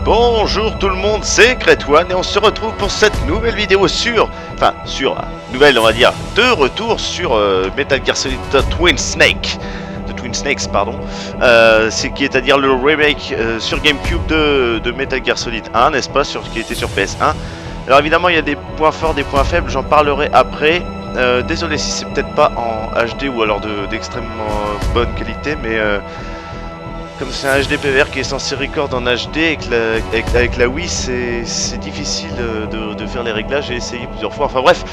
Bonjour tout le monde, c'est GreatPlay et on se retrouve pour cette nouvelle vidéo nouvelle on va dire, de retour sur Metal Gear Solid Twin Snakes, pardon, c'est-à-dire le remake sur GameCube de Metal Gear Solid 1, n'est-ce pas, qui était sur PS1. Alors évidemment il y a des points forts, des points faibles, j'en parlerai après. Désolé si c'est peut-être pas en HD ou alors d'extrêmement bonne qualité, mais comme c'est un HD PVR qui est censé record en HD avec la Wii, c'est difficile de faire les réglages. J'ai essayé plusieurs fois. Enfin bref,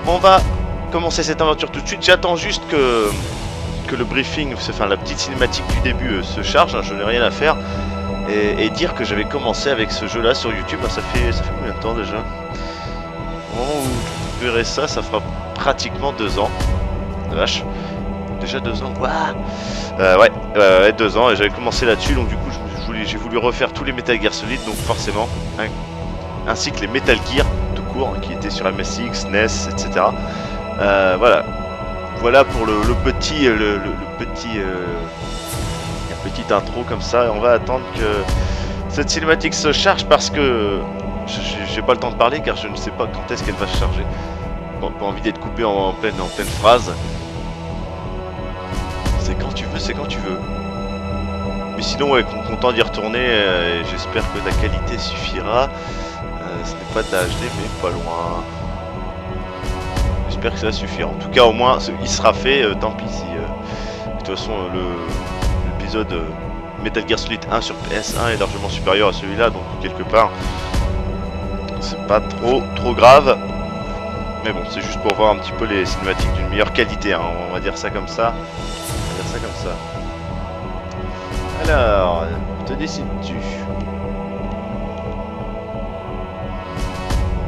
on va commencer cette aventure tout de suite. J'attends juste que le briefing, enfin la petite cinématique du début se charge. Je n'ai rien à faire. Et dire que j'avais commencé avec ce jeu là sur YouTube. Ça fait combien de temps déjà? Au moment où vous verrez ça, ça fera pratiquement 2 ans. La vache. Déjà 2 ans, ouais, 2 ans, et j'avais commencé là-dessus, donc du coup j'ai voulu refaire tous les Metal Gear Solid, donc forcément, ainsi que les Metal Gear tout court, qui étaient sur MSX, NES, etc. Voilà pour la petite intro comme ça, et on va attendre que cette cinématique se charge parce que j'ai pas le temps de parler car je ne sais pas quand est-ce qu'elle va se charger. Bon, pas envie d'être coupé en pleine phrase. C'est quand tu veux. Mais sinon, ouais, content d'y retourner. J'espère que la qualité suffira. Ce n'est pas de la HD, mais pas loin. J'espère que ça suffira. En tout cas, au moins, il sera fait. Tant pis si. De toute façon, l'épisode Metal Gear Solid 1 sur PS1 est largement supérieur à celui-là, donc quelque part, c'est pas trop grave. Mais bon, c'est juste pour voir un petit peu les cinématiques d'une meilleure qualité. Hein, on va dire ça comme ça. Alors, te décides-tu?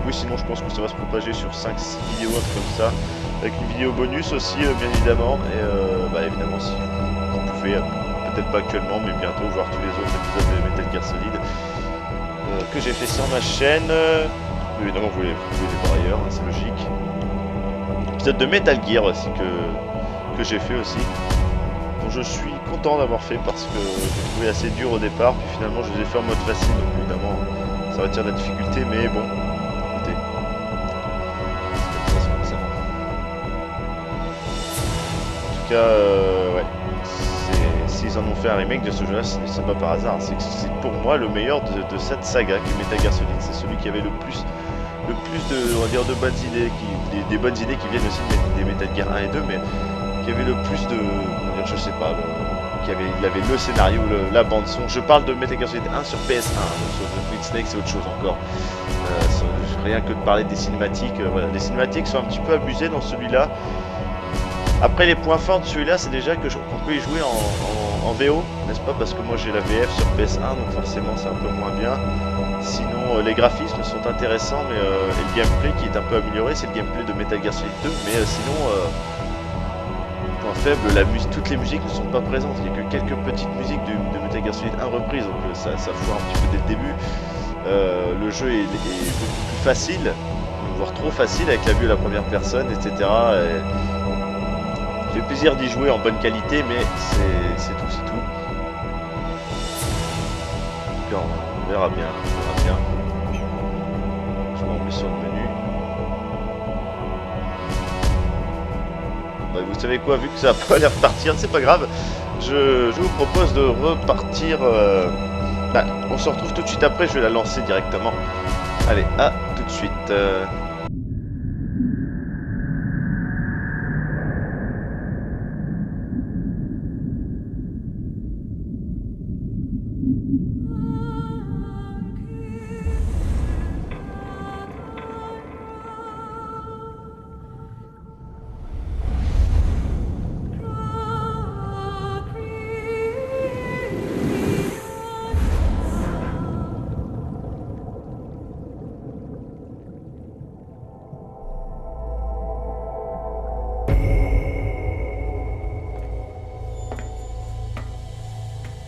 Oui, sinon je pense que ça va se propager sur 5-6 vidéos, un truc comme ça, avec une vidéo bonus aussi, bien évidemment. Et évidemment, si vous pouvez, peut-être pas actuellement, mais bientôt voir tous les autres épisodes de Metal Gear Solid que j'ai fait sur ma chaîne. Évidemment, vous pouvez les voir ailleurs, hein, c'est logique. Épisode de Metal Gear aussi que j'ai fait aussi. Je suis content d'avoir fait parce que j'ai trouvé assez dur au départ, puis finalement je les ai fait en mode facile, donc évidemment ça retire la difficulté, mais bon, écoutez, c'est comme ça. En tout cas, ouais, s'ils en ont fait un remake de ce jeu là, c'est pas par hasard, c'est pour moi le meilleur de cette saga qui est Metal Gear Solid. C'est celui qui avait le plus de, on va dire, de bonnes idées, des bonnes idées qui viennent aussi des Metal Gear 1 et 2, mais qui avait le plus de, je sais pas, il avait le scénario, la bande son. Je parle de Metal Gear Solid 1 sur PS1, sur The Twin Snakes c'est autre chose encore. Rien que de parler des cinématiques, voilà, les cinématiques sont un petit peu abusées dans celui-là. Après, les points forts de celui-là, c'est déjà qu'on peut y jouer en VO, n'est-ce pas? Parce que moi j'ai la VF sur PS1, donc forcément c'est un peu moins bien. Sinon, les graphismes sont intéressants, mais et le gameplay qui est un peu amélioré, c'est le gameplay de Metal Gear Solid 2, mais sinon. Point faible, toutes les musiques ne sont pas présentes, il n'y a que quelques petites musiques de Metal Gear Solid 1 reprises, donc ça foire un petit peu dès le début. Le jeu est beaucoup plus facile, voire trop facile avec la vue à la première personne, etc. Il fait plaisir d'y jouer en bonne qualité, mais c'est tout. En tout cas, on verra bien. Je m'en mets sur le menu. Vous savez quoi, vu que ça n'a pas l'air de partir, c'est pas grave, je vous propose de repartir. On se retrouve tout de suite après, je vais la lancer directement. Allez, à tout de suite.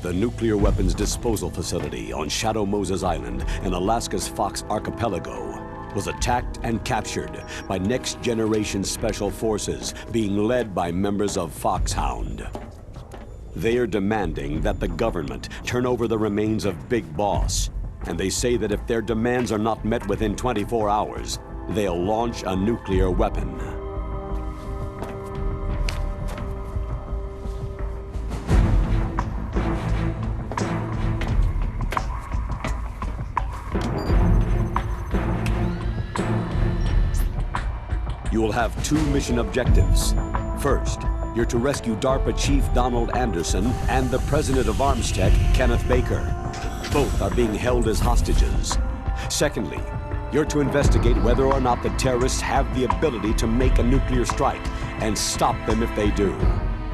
The nuclear weapons disposal facility on Shadow Moses Island in Alaska's Fox Archipelago was attacked and captured by next-generation special forces being led by members of Foxhound. They are demanding that the government turn over the remains of Big Boss and they say that if their demands are not met within 24 hours, they'll launch a nuclear weapon. You will have two mission objectives. First, you're to rescue DARPA Chief Donald Anderson and the President of Armstech, Kenneth Baker. Both are being held as hostages. Secondly, you're to investigate whether or not the terrorists have the ability to make a nuclear strike and stop them if they do.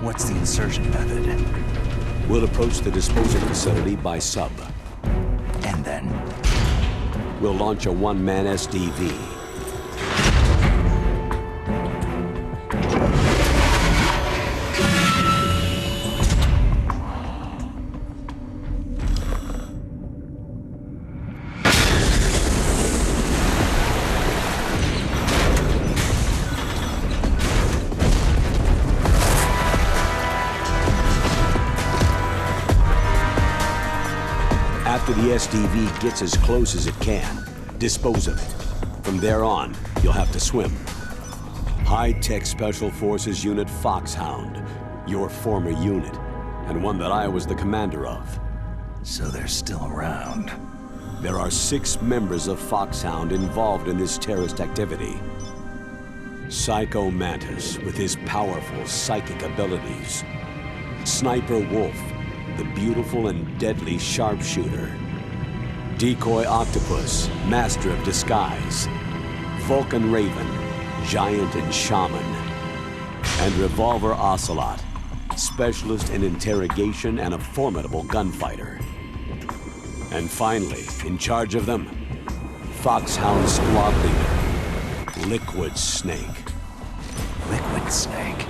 What's the insertion method? We'll approach the disposal facility by sub. And then? We'll launch a one-man SDV. After the SDV gets as close as it can, dispose of it. From there on, you'll have to swim. High-tech Special Forces Unit Foxhound, your former unit, and one that I was the commander of. So they're still around. There are 6 members of Foxhound involved in this terrorist activity. Psycho Mantis, with his powerful psychic abilities. Sniper Wolf, the beautiful and deadly sharpshooter. Decoy Octopus, master of disguise. Vulcan Raven, giant and shaman. And Revolver Ocelot, specialist in interrogation and a formidable gunfighter. And finally, in charge of them, Foxhound squad leader, Liquid Snake. Liquid Snake.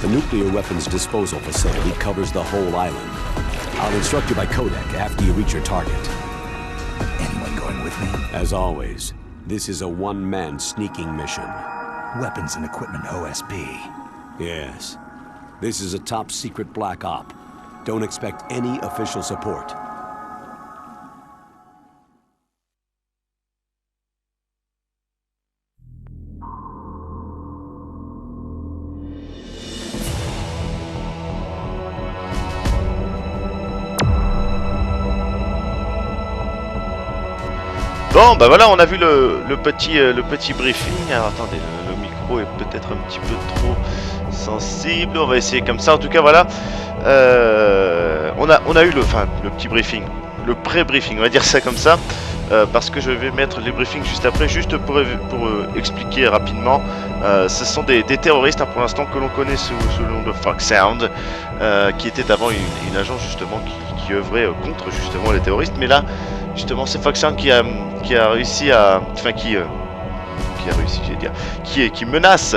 The nuclear weapons disposal facility covers the whole island. I'll instruct you by codec after you reach your target. Anyone going with me? As always, this is a one-man sneaking mission. Weapons and equipment OSP. Yes. This is a top-secret black op. Don't expect any official support. Bon, bah voilà, on a vu le petit briefing. Alors attendez, le micro est peut-être un petit peu trop sensible. On va essayer comme ça. En tout cas, voilà, on a eu le petit briefing, le pré-briefing, on va dire ça comme ça, parce que je vais mettre les briefings juste après, juste pour expliquer rapidement. Ce sont des terroristes, hein, pour l'instant, que l'on connaît sous le nom de Foxhound, qui était avant une agence justement qui œuvrait contre justement les terroristes, mais là. Justement, c'est Foxhound qui a réussi à, enfin qui menace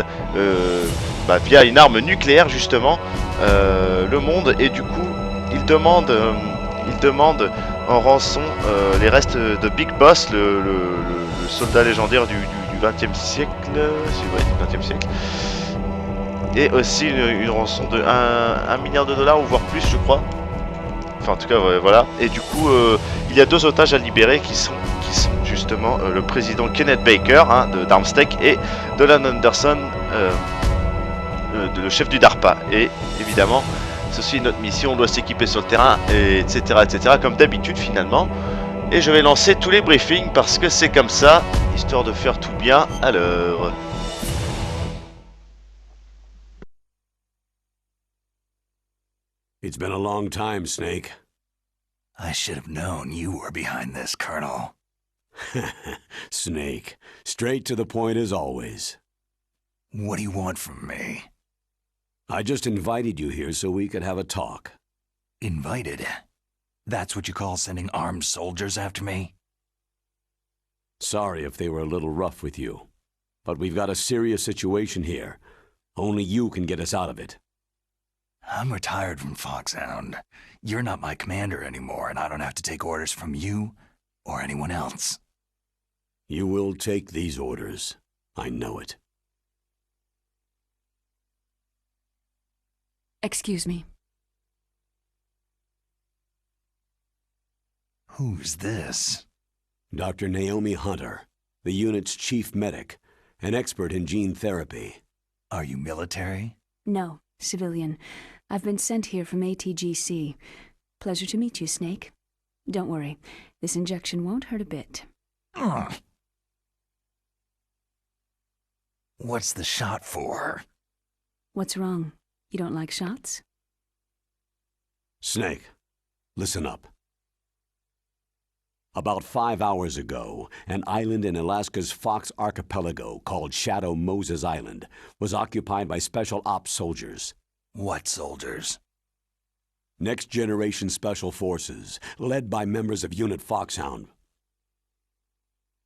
via une arme nucléaire justement le monde, et du coup il demande en rançon les restes de Big Boss, le soldat légendaire du XXe siècle, du XXe siècle, et aussi une rançon de 1 milliard de dollars ou voire plus, je crois. Enfin, en tout cas, voilà. Et du coup, il y a 2 otages à libérer qui sont justement le président Kenneth Baker, hein, d'Armstech, et Donald Anderson, le chef du DARPA. Et évidemment, ceci est notre mission, on doit s'équiper sur le terrain, et etc., comme d'habitude finalement. Et je vais lancer tous les briefings parce que c'est comme ça, histoire de faire tout bien à l'heure. It's been a long time, Snake. I should have known you were behind this, Colonel. Snake. Straight to the point as always. What do you want from me? I just invited you here so we could have a talk. Invited? That's what you call sending armed soldiers after me? Sorry if they were a little rough with you, but we've got a serious situation here. Only you can get us out of it. I'm retired from Foxhound. You're not my commander anymore, and I don't have to take orders from you or anyone else. You will take these orders. I know it. Excuse me. Who's this? Dr. Naomi Hunter, the unit's chief medic, an expert in gene therapy. Are you military? No, civilian. I've been sent here from ATGC. Pleasure to meet you, Snake. Don't worry, this injection won't hurt a bit. What's the shot for? What's wrong? You don't like shots? Snake, listen up. About 5 hours ago, an island in Alaska's Fox Archipelago called Shadow Moses Island was occupied by Special Ops soldiers. What soldiers? Next Generation Special Forces, led by members of Unit Foxhound.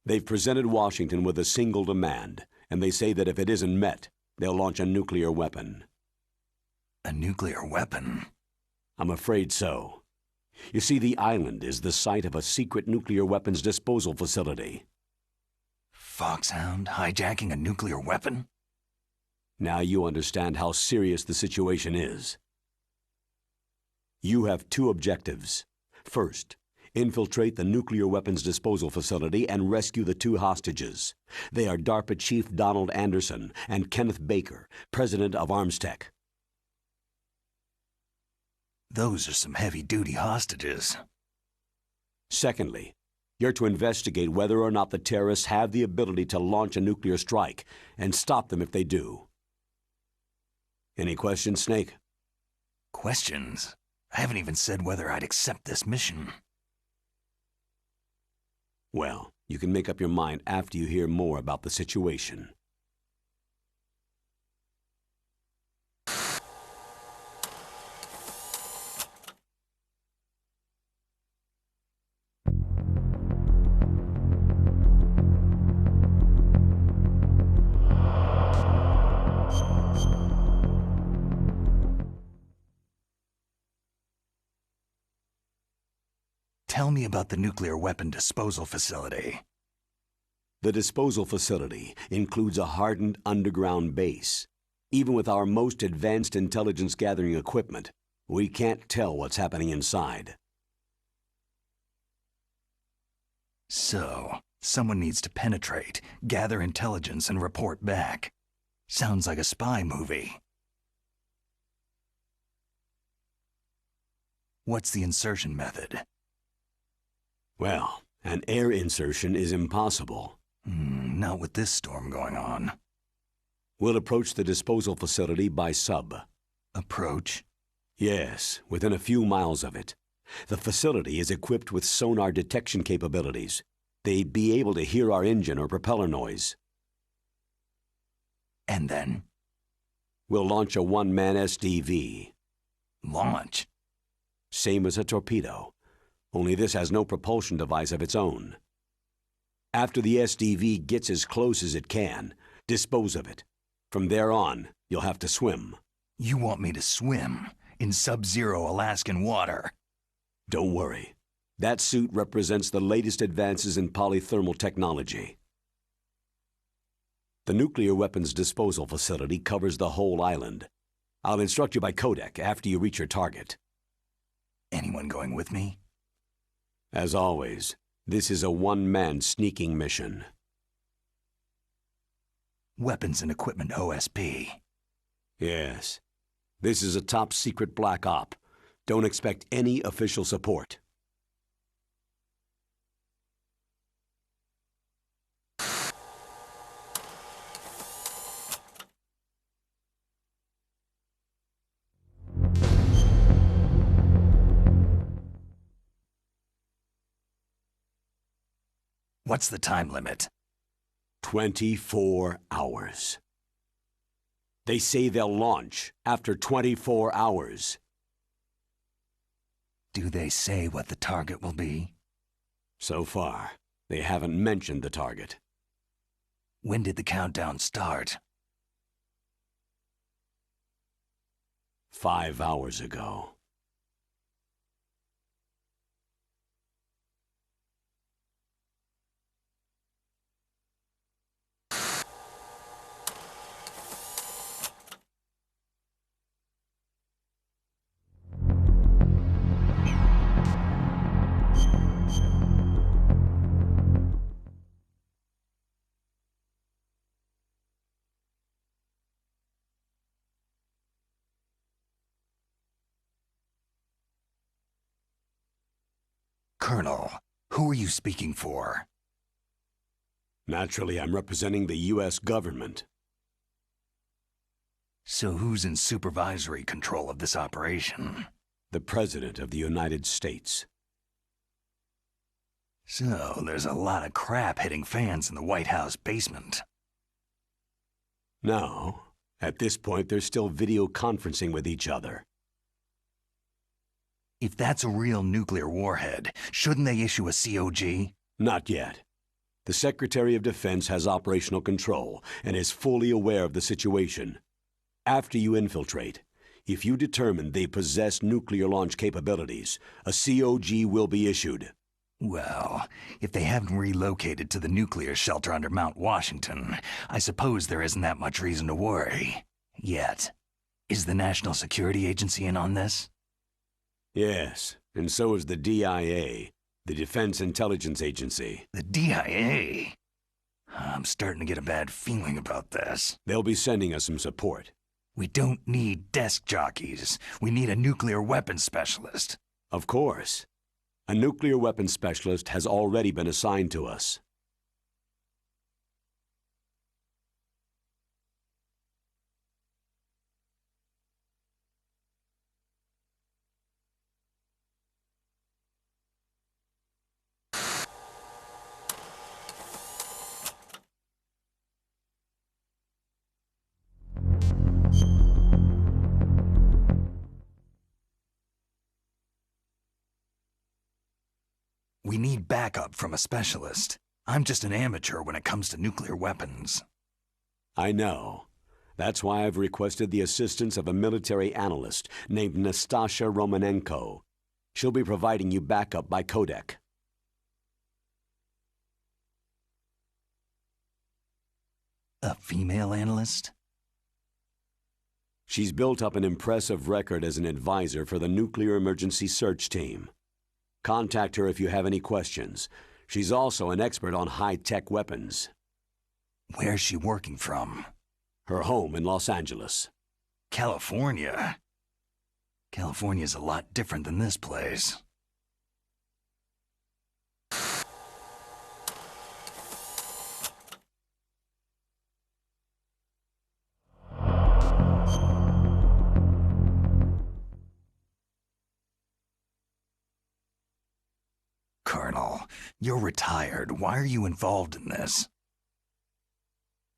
They've presented Washington with a single demand, and they say that if it isn't met, they'll launch a nuclear weapon. A nuclear weapon? I'm afraid so. You see, the island is the site of a secret nuclear weapons disposal facility. Foxhound hijacking a nuclear weapon? Now you understand how serious the situation is. You have two objectives. First, infiltrate the nuclear weapons disposal facility and rescue the two hostages. They are DARPA Chief Donald Anderson and Kenneth Baker, president of Armstech. Those are some heavy-duty hostages. Secondly, you're to investigate whether or not the terrorists have the ability to launch a nuclear strike and stop them if they do. Any questions, Snake? Questions? I haven't even said whether I'd accept this mission. Well, you can make up your mind after you hear more about the situation. Tell me about the nuclear weapon disposal facility. The disposal facility includes a hardened underground base. Even with our most advanced intelligence gathering equipment, we can't tell what's happening inside. So, someone needs to penetrate, gather intelligence, and report back. Sounds like a spy movie. What's the insertion method? Well, an air insertion is impossible. Not with this storm going on. We'll approach the disposal facility by sub. Approach? Yes, within a few miles of it. The facility is equipped with sonar detection capabilities. They'd be able to hear our engine or propeller noise. And then? We'll launch a one-man SDV. Launch? Same as a torpedo. Only this has no propulsion device of its own. After the SDV gets as close as it can, dispose of it. From there on, you'll have to swim. You want me to swim in sub-zero Alaskan water? Don't worry. That suit represents the latest advances in polythermal technology. The nuclear weapons disposal facility covers the whole island. I'll instruct you by codec after you reach your target. Anyone going with me? As always, this is a one-man sneaking mission. Weapons and equipment OSP. Yes. This is a top-secret black op. Don't expect any official support. What's the time limit? 24 hours. They say they'll launch after 24 hours. Do they say what the target will be? So far, they haven't mentioned the target. When did the countdown start? 5 hours ago. Colonel, who are you speaking for? Naturally, I'm representing the U.S. government. So who's in supervisory control of this operation? The President of the United States. So there's a lot of crap hitting fans in the White House basement. No. At this point, they're still video conferencing with each other. If that's a real nuclear warhead, shouldn't they issue a COG? Not yet. The Secretary of Defense has operational control and is fully aware of the situation. After you infiltrate, if you determine they possess nuclear launch capabilities, a COG will be issued. Well, if they haven't relocated to the nuclear shelter under Mount Washington, I suppose there isn't that much reason to worry. Yet. Is the National Security Agency in on this? Yes, and so is the DIA, the Defense Intelligence Agency. The DIA? I'm starting to get a bad feeling about this. They'll be sending us some support. We don't need desk jockeys. We need a nuclear weapons specialist. Of course. A nuclear weapons specialist has already been assigned to us. We need backup from a specialist. I'm just an amateur when it comes to nuclear weapons. I know. That's why I've requested the assistance of a military analyst named Nastasha Romanenko. She'll be providing you backup by codec. A female analyst? She's built up an impressive record as an advisor for the Nuclear Emergency Search Team. Contact her if you have any questions. She's also an expert on high-tech weapons. Where's she working from? Her home in Los Angeles. California? California's a lot different than this place. Colonel, you're retired. Why are you involved in this?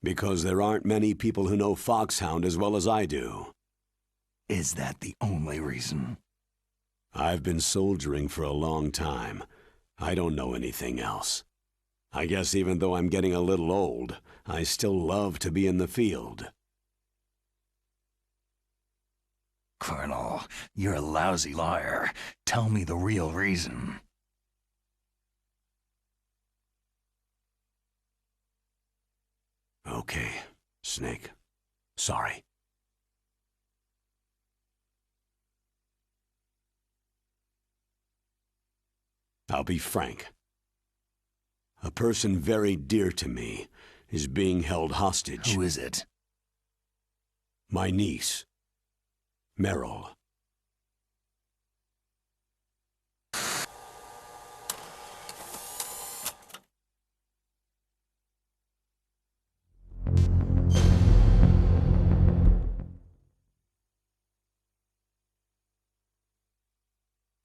Because there aren't many people who know Foxhound as well as I do. Is that the only reason? I've been soldiering for a long time. I don't know anything else. I guess even though I'm getting a little old, I still love to be in the field. Colonel, you're a lousy liar. Tell me the real reason. Okay, Snake. Sorry. I'll be frank. A person very dear to me is being held hostage. Who is it? My niece, Meryl.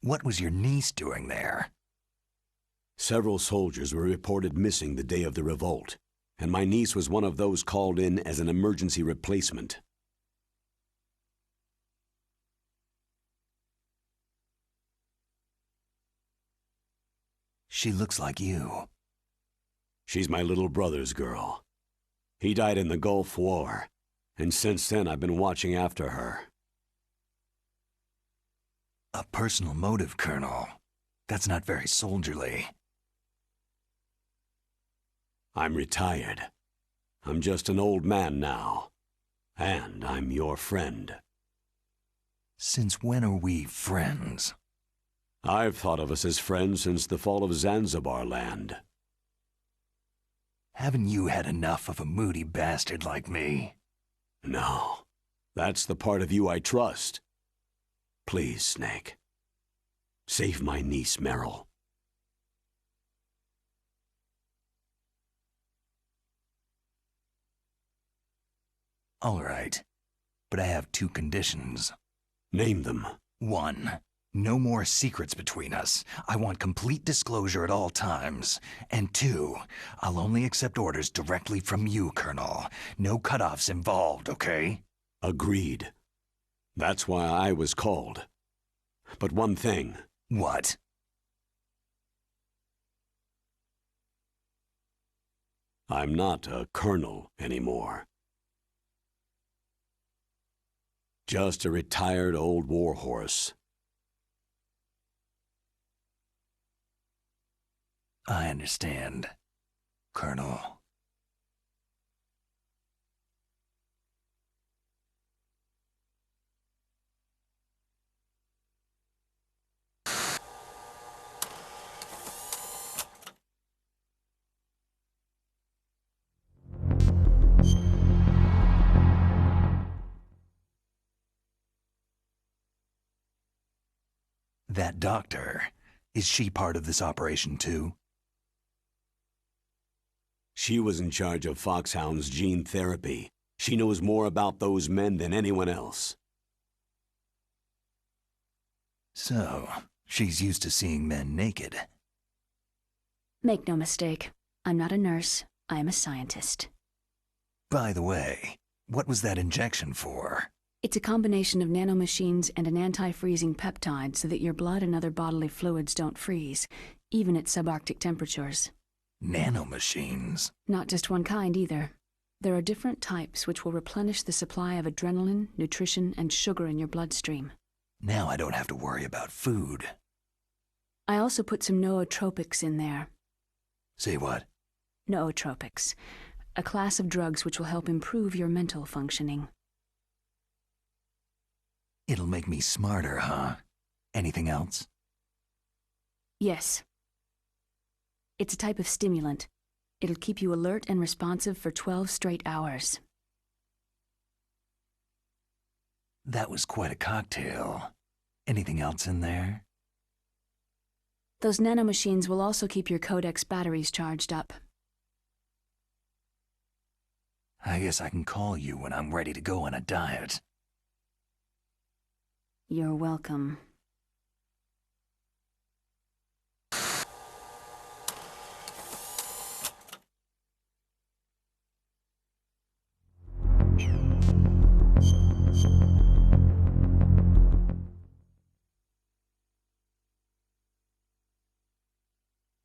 What was your niece doing there? Several soldiers were reported missing the day of the revolt, and my niece was one of those called in as an emergency replacement. She looks like you. She's my little brother's girl. He died in the Gulf War, and since then I've been watching after her. A personal motive, Colonel. That's not very soldierly. I'm retired. I'm just an old man now. And I'm your friend. Since when are we friends? I've thought of us as friends since the fall of Zanzibar land. Haven't you had enough of a moody bastard like me? No. That's the part of you I trust. Please, Snake. Save my niece, Meryl. All right. But I have 2 conditions. Name them. 1. No more secrets between us. I want complete disclosure at all times. And 2, I'll only accept orders directly from you, Colonel. No cutoffs involved, okay? Agreed. That's why I was called. But one thing. What? I'm not a colonel anymore. Just a retired old warhorse. I understand, Colonel. That doctor, is she part of this operation too? She was in charge of Foxhound's gene therapy. She knows more about those men than anyone else. So, she's used to seeing men naked. Make no mistake, I'm not a nurse, I am a scientist. By the way, what was that injection for? It's a combination of nanomachines and an anti-freezing peptide so that your blood and other bodily fluids don't freeze, even at subarctic temperatures. Nanomachines? Not just one kind either. There are different types which will replenish the supply of adrenaline, nutrition, and sugar in your bloodstream. Now I don't have to worry about food. I also put some nootropics in there. Say what? Nootropics, a class of drugs which will help improve your mental functioning. It'll make me smarter, huh? Anything else? Yes. It's a type of stimulant. It'll keep you alert and responsive for 12 straight hours. That was quite a cocktail. Anything else in there? Those nanomachines will also keep your Codex batteries charged up. I guess I can call you when I'm ready to go on a diet. You're welcome.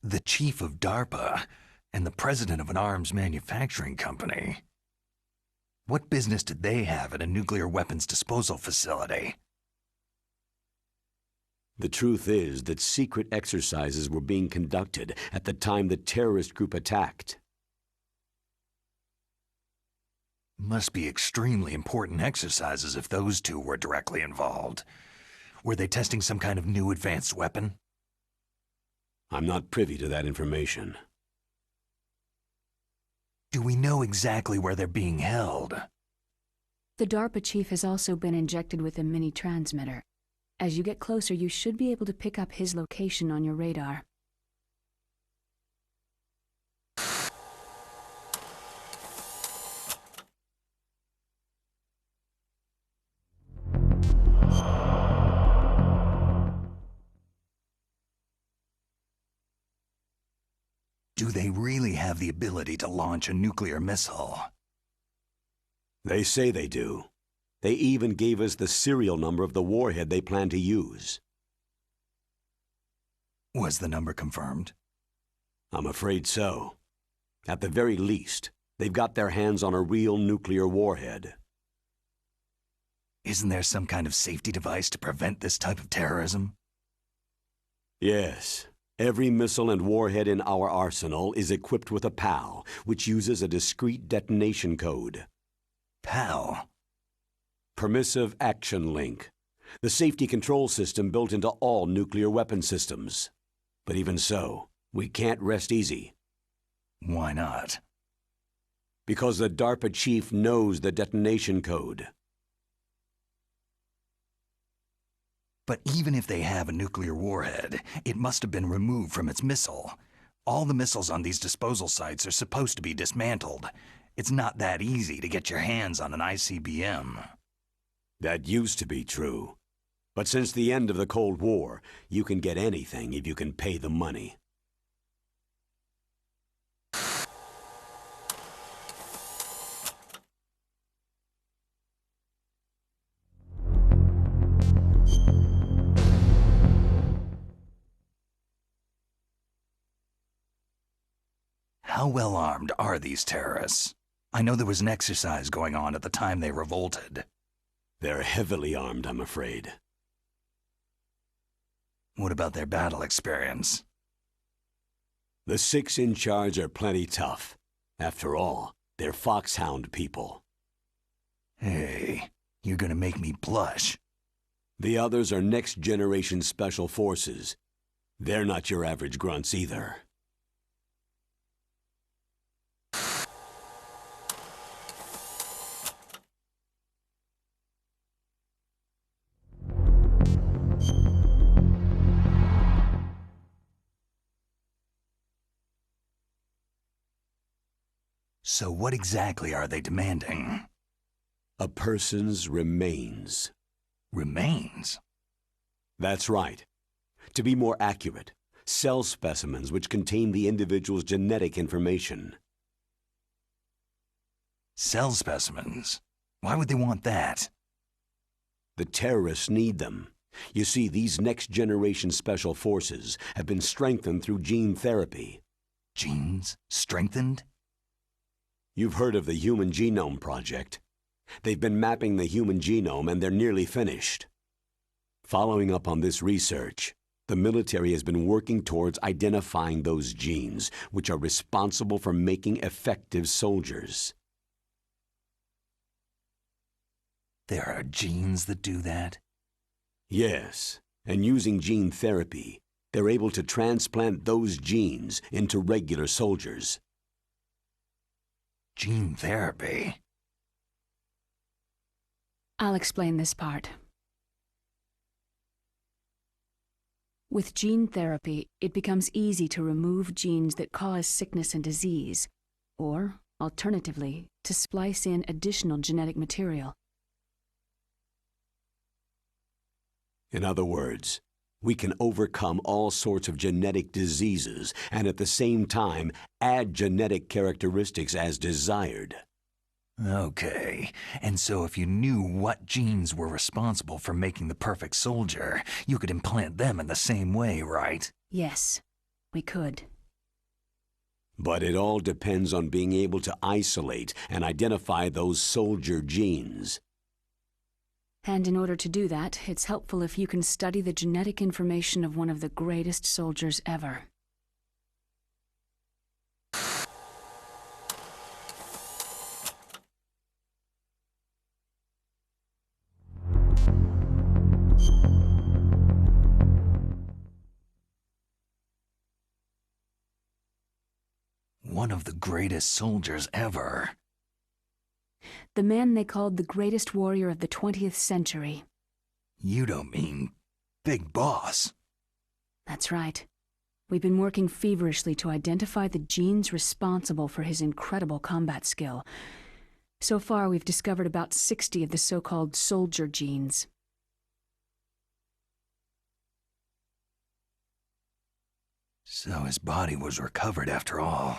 The chief of DARPA and the president of an arms manufacturing company. What business did they have at a nuclear weapons disposal facility? The truth is that secret exercises were being conducted at the time the terrorist group attacked. Must be extremely important exercises if those two were directly involved. Were they testing some kind of new advanced weapon? I'm not privy to that information. Do we know exactly where they're being held? The DARPA chief has also been injected with a mini-transmitter. As you get closer, you should be able to pick up his location on your radar. Do they really have the ability to launch a nuclear missile? They say they do. They even gave us the serial number of the warhead they plan to use. Was the number confirmed? I'm afraid so. At the very least, they've got their hands on a real nuclear warhead. Isn't there some kind of safety device to prevent this type of terrorism? Yes. Every missile and warhead in our arsenal is equipped with a PAL, which uses a discrete detonation code. PAL? Permissive Action Link. The safety control system built into all nuclear weapon systems. But even so, we can't rest easy. Why not? Because the DARPA chief knows the detonation code. But even if they have a nuclear warhead, it must have been removed from its missile. All the missiles on these disposal sites are supposed to be dismantled. It's not that easy to get your hands on an ICBM. That used to be true. But since the end of the Cold War, you can get anything if you can pay the money. How well armed are these terrorists? I know there was an exercise going on at the time they revolted. They're heavily armed, I'm afraid. What about their battle experience? The 6 in charge are plenty tough. After all, they're foxhound people. Hey, you're gonna make me blush. The others are next-generation special forces. They're not your average grunts either. So what exactly are they demanding? A person's remains. Remains? That's right. To be more accurate, cell specimens which contain the individual's genetic information. Cell specimens? Why would they want that? The terrorists need them. You see, these next-generation special forces have been strengthened through gene therapy. Genes? Strengthened? You've heard of the Human Genome Project. They've been mapping the human genome and they're nearly finished. Following up on this research, the military has been working towards identifying those genes which are responsible for making effective soldiers. There are genes that do that? Yes, and using gene therapy, they're able to transplant those genes into regular soldiers. Gene therapy? I'll explain this part. With gene therapy, it becomes easy to remove genes that cause sickness and disease, or, alternatively, to splice in additional genetic material. In other words, we can overcome all sorts of genetic diseases and at the same time add genetic characteristics as desired. Okay, and so if you knew what genes were responsible for making the perfect soldier, you could implant them in the same way, right? Yes, we could. But it all depends on being able to isolate and identify those soldier genes. And in order to do that, it's helpful if you can study the genetic information of one of the greatest soldiers ever. One of the greatest soldiers ever. The man they called the greatest warrior of the 20th century. You don't mean Big Boss? That's right. We've been working feverishly to identify the genes responsible for his incredible combat skill. So far, we've discovered about 60 of the so-called soldier genes. So his body was recovered after all.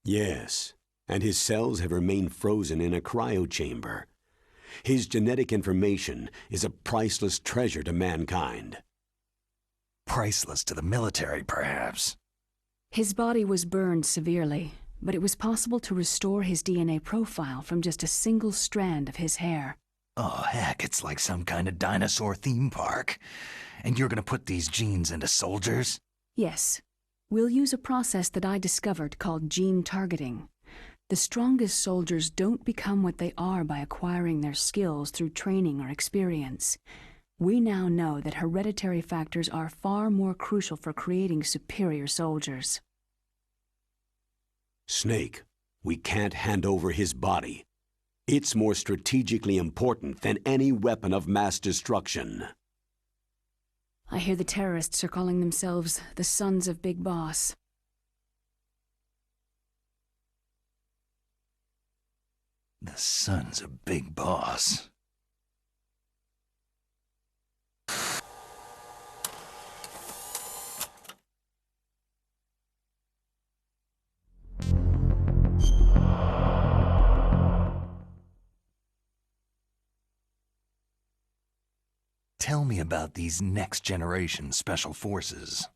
Yes, and his cells have remained frozen in a cryochamber. His genetic information is a priceless treasure to mankind. Priceless to the military, perhaps. His body was burned severely, but it was possible to restore his DNA profile from just a single strand of his hair. Oh, heck, it's like some kind of dinosaur theme park. And you're gonna put these genes into soldiers? Yes. We'll use a process that I discovered called gene targeting. The strongest soldiers don't become what they are by acquiring their skills through training or experience. We now know that hereditary factors are far more crucial for creating superior soldiers. Snake, we can't hand over his body. It's more strategically important than any weapon of mass destruction. I hear the terrorists are calling themselves the Sons of Big Boss. The Sons of Big Boss. Tell me about these next-generation special forces.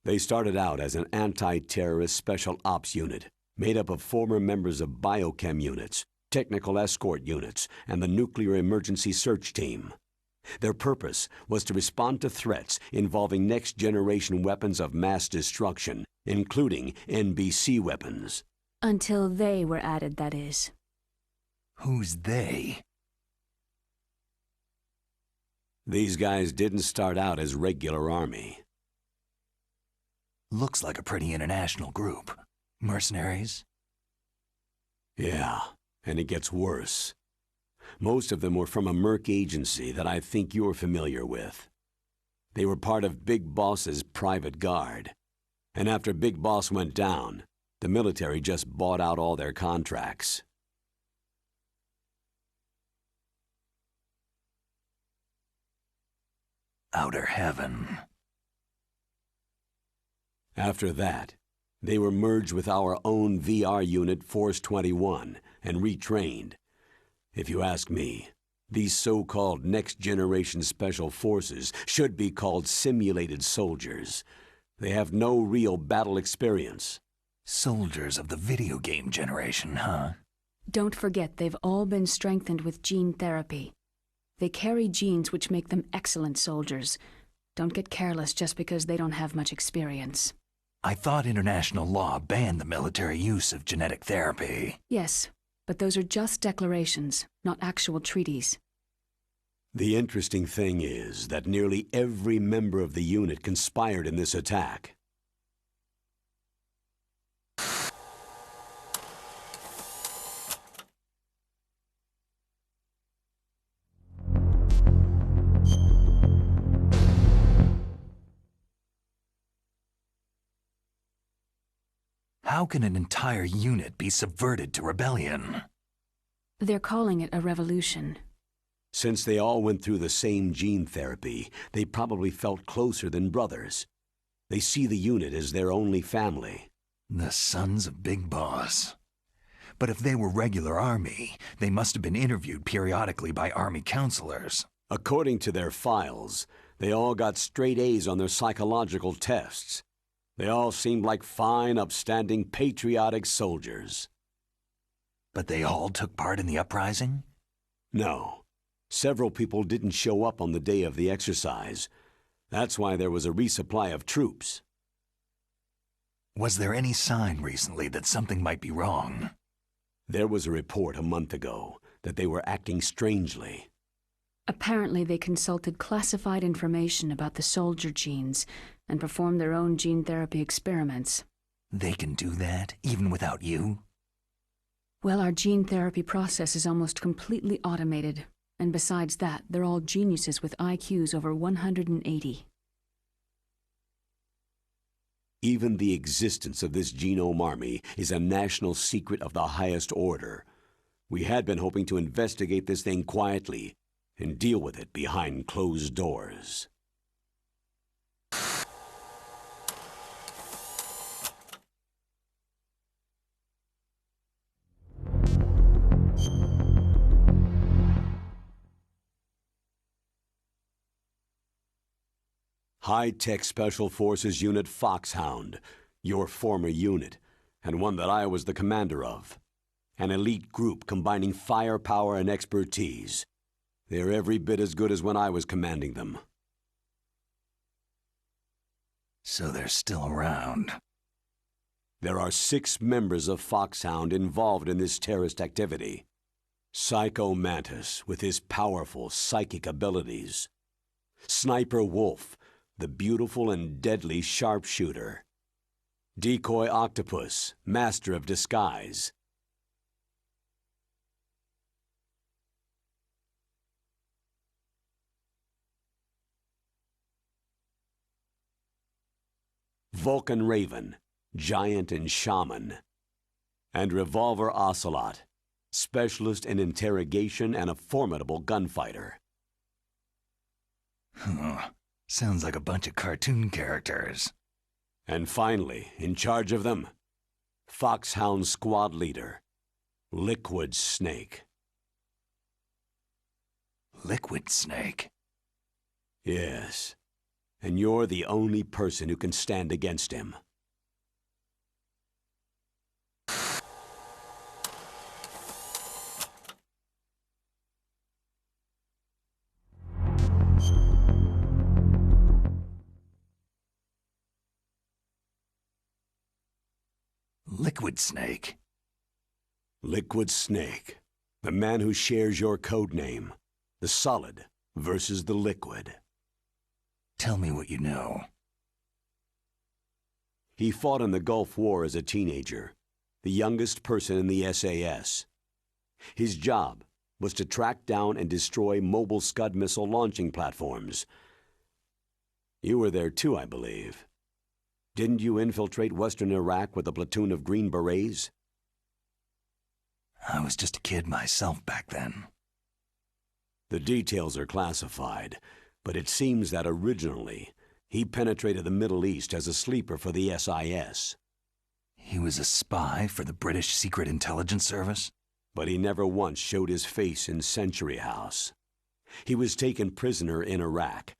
They started out as an anti-terrorist special ops unit, made up of former members of biochem units, technical escort units, and the nuclear emergency search team. Their purpose was to respond to threats involving next-generation weapons of mass destruction, including NBC weapons. Until they were added, that is. Who's they? These guys didn't start out as regular army. Looks like a pretty international group. Mercenaries? Yeah, and it gets worse. Most of them were from a merc agency that I think you're familiar with. They were part of Big Boss's private guard. And after Big Boss went down, the military just bought out all their contracts. Outer heaven. After that, they were merged with our own VR unit Force 21 and retrained. If you ask me, these so-called next-generation special forces should be called simulated soldiers. They have no real battle experience. Soldiers of the video game generation, huh? Don't forget they've all been strengthened with gene therapy. They carry genes which make them excellent soldiers. Don't get careless just because they don't have much experience. I thought international law banned the military use of genetic therapy. Yes, but those are just declarations, not actual treaties. The interesting thing is that nearly every member of the unit conspired in this attack. How can an entire unit be subverted to rebellion? They're calling it a revolution. Since they all went through the same gene therapy, they probably felt closer than brothers. They see the unit as their only family. The Sons of Big Boss. But if they were regular army, they must have been interviewed periodically by army counselors. According to their files, they all got straight A's on their psychological tests. They all seemed like fine, upstanding, patriotic soldiers. But they all took part in the uprising? No. Several people didn't show up on the day of the exercise. That's why there was a resupply of troops. Was there any sign recently that something might be wrong? There was a report a month ago that they were acting strangely. Apparently they consulted classified information about the soldier genes and performed their own gene therapy experiments. They can do that, even without you? Well, our gene therapy process is almost completely automated. And besides that, they're all geniuses with IQs over 180. Even the existence of this genome army is a national secret of the highest order. We had been hoping to investigate this thing quietly and deal with it behind closed doors. High-Tech Special Forces Unit Foxhound. Your former unit, and one that I was the commander of. An elite group combining firepower and expertise. They're every bit as good as when I was commanding them. So they're still around. There are 6 members of Foxhound involved in this terrorist activity. Psycho Mantis, with his powerful psychic abilities. Sniper Wolf, the beautiful and deadly sharpshooter. Decoy Octopus, master of disguise. Vulcan Raven, giant and shaman. And Revolver Ocelot, specialist in interrogation and a formidable gunfighter. Sounds like a bunch of cartoon characters. And finally, in charge of them, Foxhound Squad Leader, Liquid Snake. Liquid Snake? Yes, and you're the only person who can stand against him. Liquid Snake? Liquid Snake, the man who shares your code name. The solid versus the liquid. Tell me what you know. He fought in the Gulf War as a teenager, the youngest person in the SAS. His job was to track down and destroy mobile Scud missile launching platforms. You were there too, I believe. Didn't you infiltrate Western Iraq with a platoon of Green Berets? I was just a kid myself back then. The details are classified, but it seems that originally, he penetrated the Middle East as a sleeper for the SIS. He was a spy for the British Secret Intelligence Service? But he never once showed his face in Century House. He was taken prisoner in Iraq,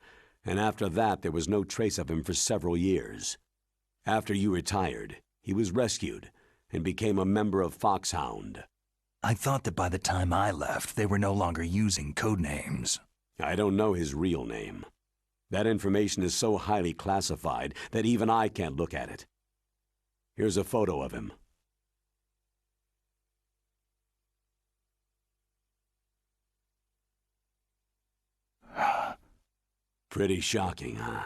and after that there was no trace of him for several years. After you retired, he was rescued and became a member of Foxhound. I thought that by the time I left, they were no longer using code names. I don't know his real name. That information is so highly classified that even I can't look at it. Here's a photo of him. Pretty shocking, huh?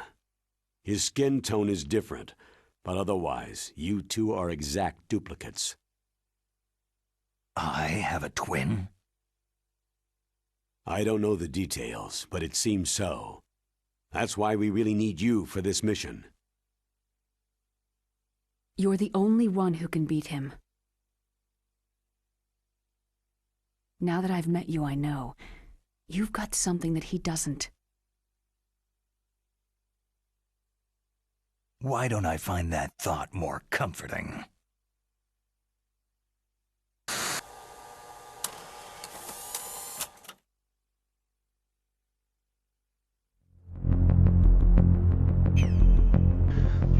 His skin tone is different, but otherwise, you two are exact duplicates. I have a twin? I don't know the details, but it seems so. That's why we really need you for this mission. You're the only one who can beat him. Now that I've met you, I know. You've got something that he doesn't. Why don't I find that thought more comforting?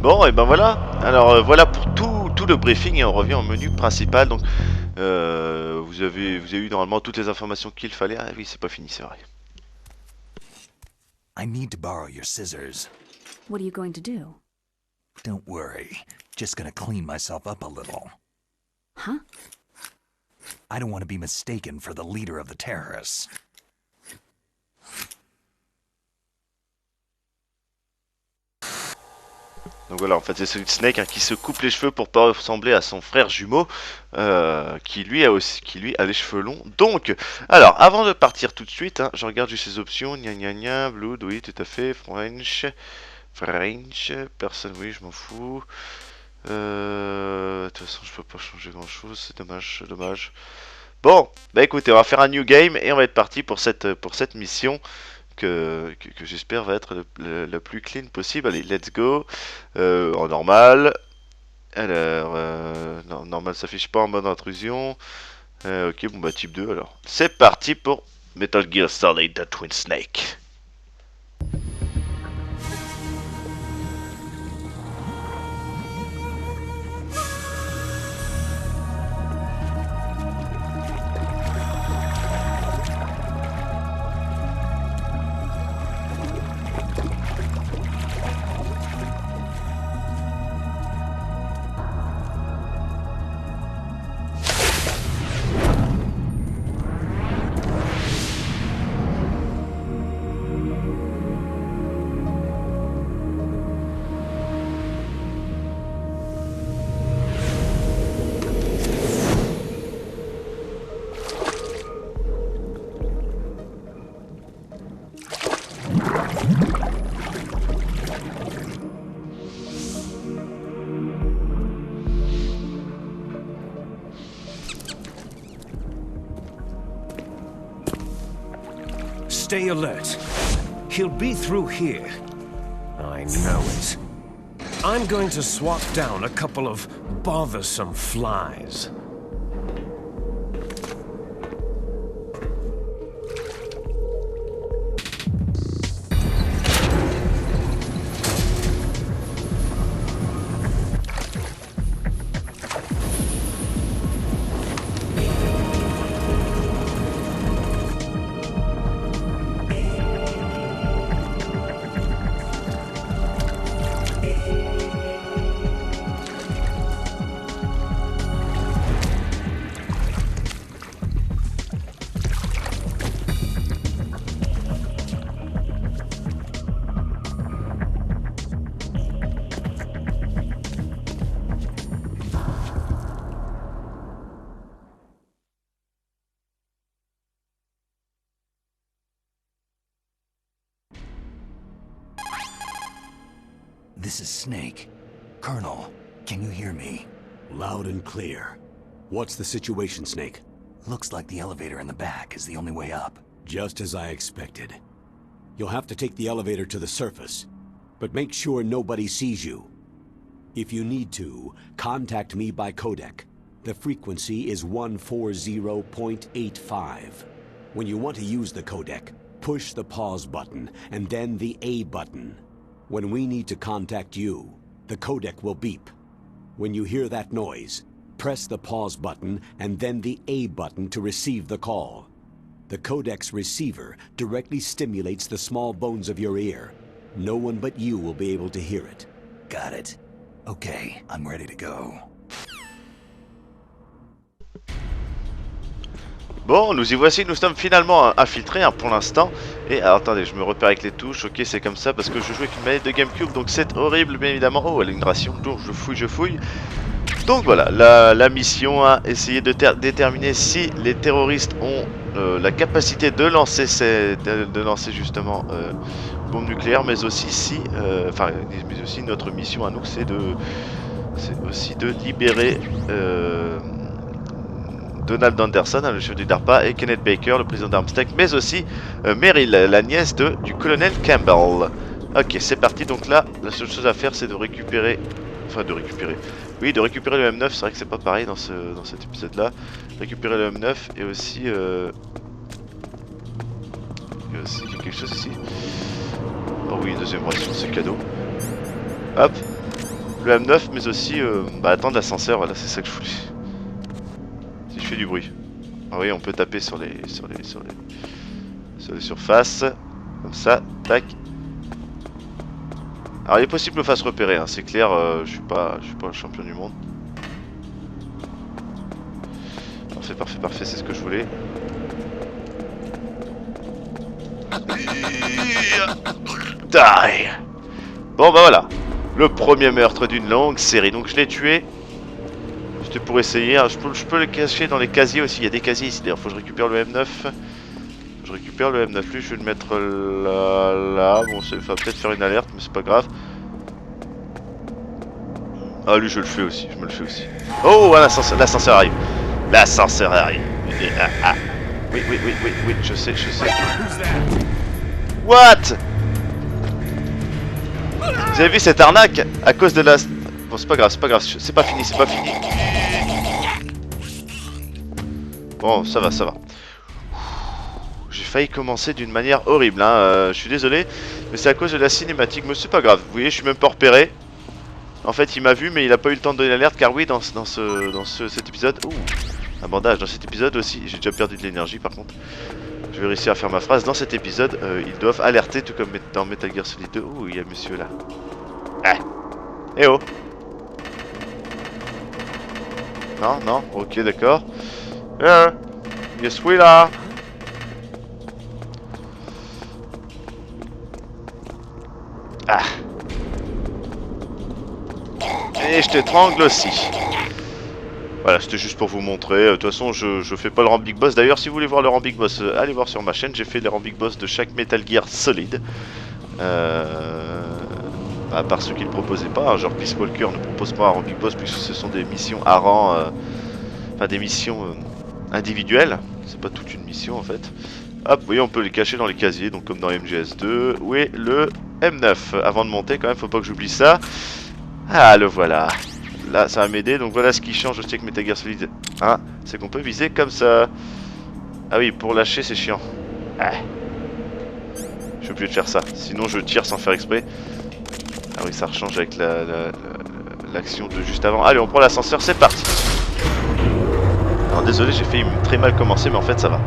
Bon, et ben voilà. Alors voilà pour tout le briefing et on revient au menu principal. Donc vous avez eu normalement toutes les informations qu'il fallait. Ah oui, c'est pas fini, c'est vrai. I need to borrow your scissors. What are you going to do? Don't worry. Just gonna clean myself up a little. Huh? I don't want to be mistaken for the leader of the terrorists. Donc voilà, en fait c'est celui de Snake hein, qui se coupe les cheveux pour pas ressembler à son frère jumeau qui lui a les cheveux longs. Donc, alors avant de partir tout de suite, hein, je regarde juste ses options. Gna gna gna, Blood, oui tout à fait, French, personne, oui je m'en fous. De toute façon je peux pas changer grand chose, c'est dommage, dommage. Bon, bah écoutez, on va faire un new game et on va être parti pour cette mission. Que j'espère va être le plus clean possible. Allez, let's go. En normal. Alors, non, normal s'affiche pas en mode intrusion. Ok, bon bah type 2 alors. C'est parti pour Metal Gear Solid The Twin Snake. Stay alert. He'll be through here. I know it. I'm going to swat down a couple of bothersome flies. This is Snake. Colonel, can you hear me? Loud and clear. What's the situation, Snake? Looks like the elevator in the back is the only way up. Just as I expected. You'll have to take the elevator to the surface, but make sure nobody sees you. If you need to, contact me by codec. The frequency is 140.85. When you want to use the codec, push the pause button and then the A button. When we need to contact you, the codec will beep. When you hear that noise, press the pause button and then the A button to receive the call. The codec's receiver directly stimulates the small bones of your ear. No one but you will be able to hear it. Got it. Okay, I'm ready to go. Bon, nous y voici, nous sommes finalement infiltrés pour l'instant. Et alors, attendez, je me repère avec les touches. Ok, c'est comme ça parce que je joue avec une manette de GameCube, donc c'est horrible, bien évidemment. Oh, elle a une ration, donc je fouille. Donc voilà, la mission a essayé de déterminer si les terroristes ont la capacité de lancer, justement bombe nucléaire, mais aussi si, mais aussi notre mission à nous, c'est aussi de libérer Donald Anderson, le chef du DARPA, et Kenneth Baker, le président d'Armstead, mais aussi Meryl, la nièce du colonel Campbell. Ok, c'est parti. Donc là, la seule chose à faire, c'est de récupérer le M9. C'est vrai que c'est pas pareil dans cet épisode-là. Récupérer le M9 et aussi il y a quelque chose ici. Oh oui, une deuxième ration, c'est cadeau. Hop, le M9, mais aussi attendre l'ascenseur. Voilà, c'est ça que je voulais. Si je fais du bruit. Ah oui, on peut taper sur les surfaces. Comme ça, tac. Alors il est possible que je me fasse repérer, hein, c'est clair, je suis pas le champion du monde. Parfait, c'est ce que je voulais. Die. Bon bah voilà, le premier meurtre d'une longue série, donc je l'ai tué. C'était pour essayer, hein. Je peux le cacher dans les casiers aussi, il y a des casiers ici d'ailleurs, faut que je récupère le M9. Je récupère le M9, lui je vais le mettre là, bon ça va peut-être faire une alerte mais c'est pas grave. Ah lui je me le fais aussi. Oh l'ascenseur arrive. L'ascenseur arrive. Ah. Oui, je sais. What? Vous avez vu cette arnaque à cause de la... Bon c'est pas grave, c'est pas fini. Bon ça va. J'ai failli commencer d'une manière horrible, hein. Je suis désolé, mais c'est à cause de la cinématique, mais c'est pas grave. Vous voyez, je suis même pas repéré. En fait, il m'a vu, mais il a pas eu le temps de donner l'alerte, car oui, dans cet épisode... Ouh, un bandage. Dans cet épisode aussi, j'ai déjà perdu de l'énergie, par contre. Je vais réussir à faire ma phrase. Dans cet épisode, ils doivent alerter, tout comme dans Metal Gear Solid 2. Ouh, il y a monsieur là. Ah. Eh oh. Non, ok, d'accord. Yes, oui, là. Ah. Et je t'étrangle aussi. Voilà, c'était juste pour vous montrer. De toute façon, je fais pas le rang Big Boss. D'ailleurs, si vous voulez voir le rang Big Boss, allez voir sur ma chaîne. J'ai fait les rangs Big Boss de chaque Metal Gear Solid. À part ceux qui ne le proposaient pas. Hein, genre Peace Walker ne propose pas un rang Big Boss puisque ce sont des missions à rang... Enfin, des missions individuelles. C'est pas toute une mission en fait. Hop, vous voyez, on peut les cacher dans les casiers, donc comme dans MGS2. Où est le M9? Avant de monter, quand même, faut pas que j'oublie ça. Ah, le voilà. Là, ça va m'aider. Donc voilà ce qui change aussi avec Metal Gear Solid 1. C'est qu'on peut viser comme ça. Ah oui, pour lâcher, c'est chiant. Ah. Je suis obligé de faire ça. Sinon, je tire sans faire exprès. Ah oui, ça rechange avec l'action de juste avant. Allez, on prend l'ascenseur, c'est parti. Alors désolé, j'ai fait très mal commencer, mais en fait, ça va.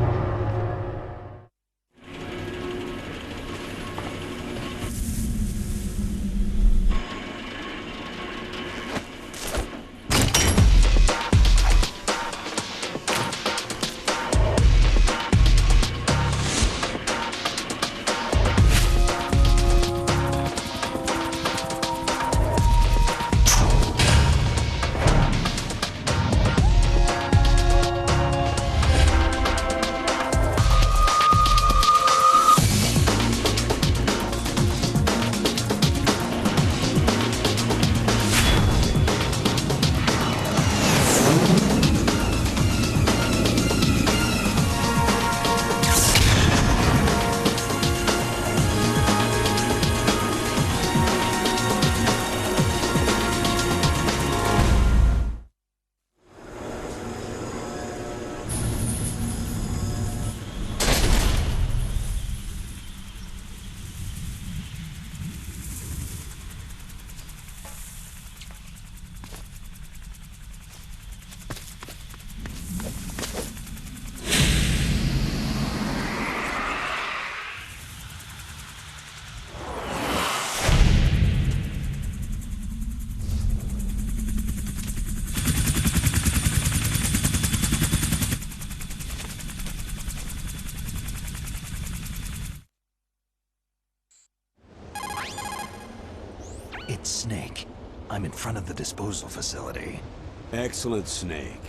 It's Snake. I'm in front of the disposal facility. Excellent, Snake.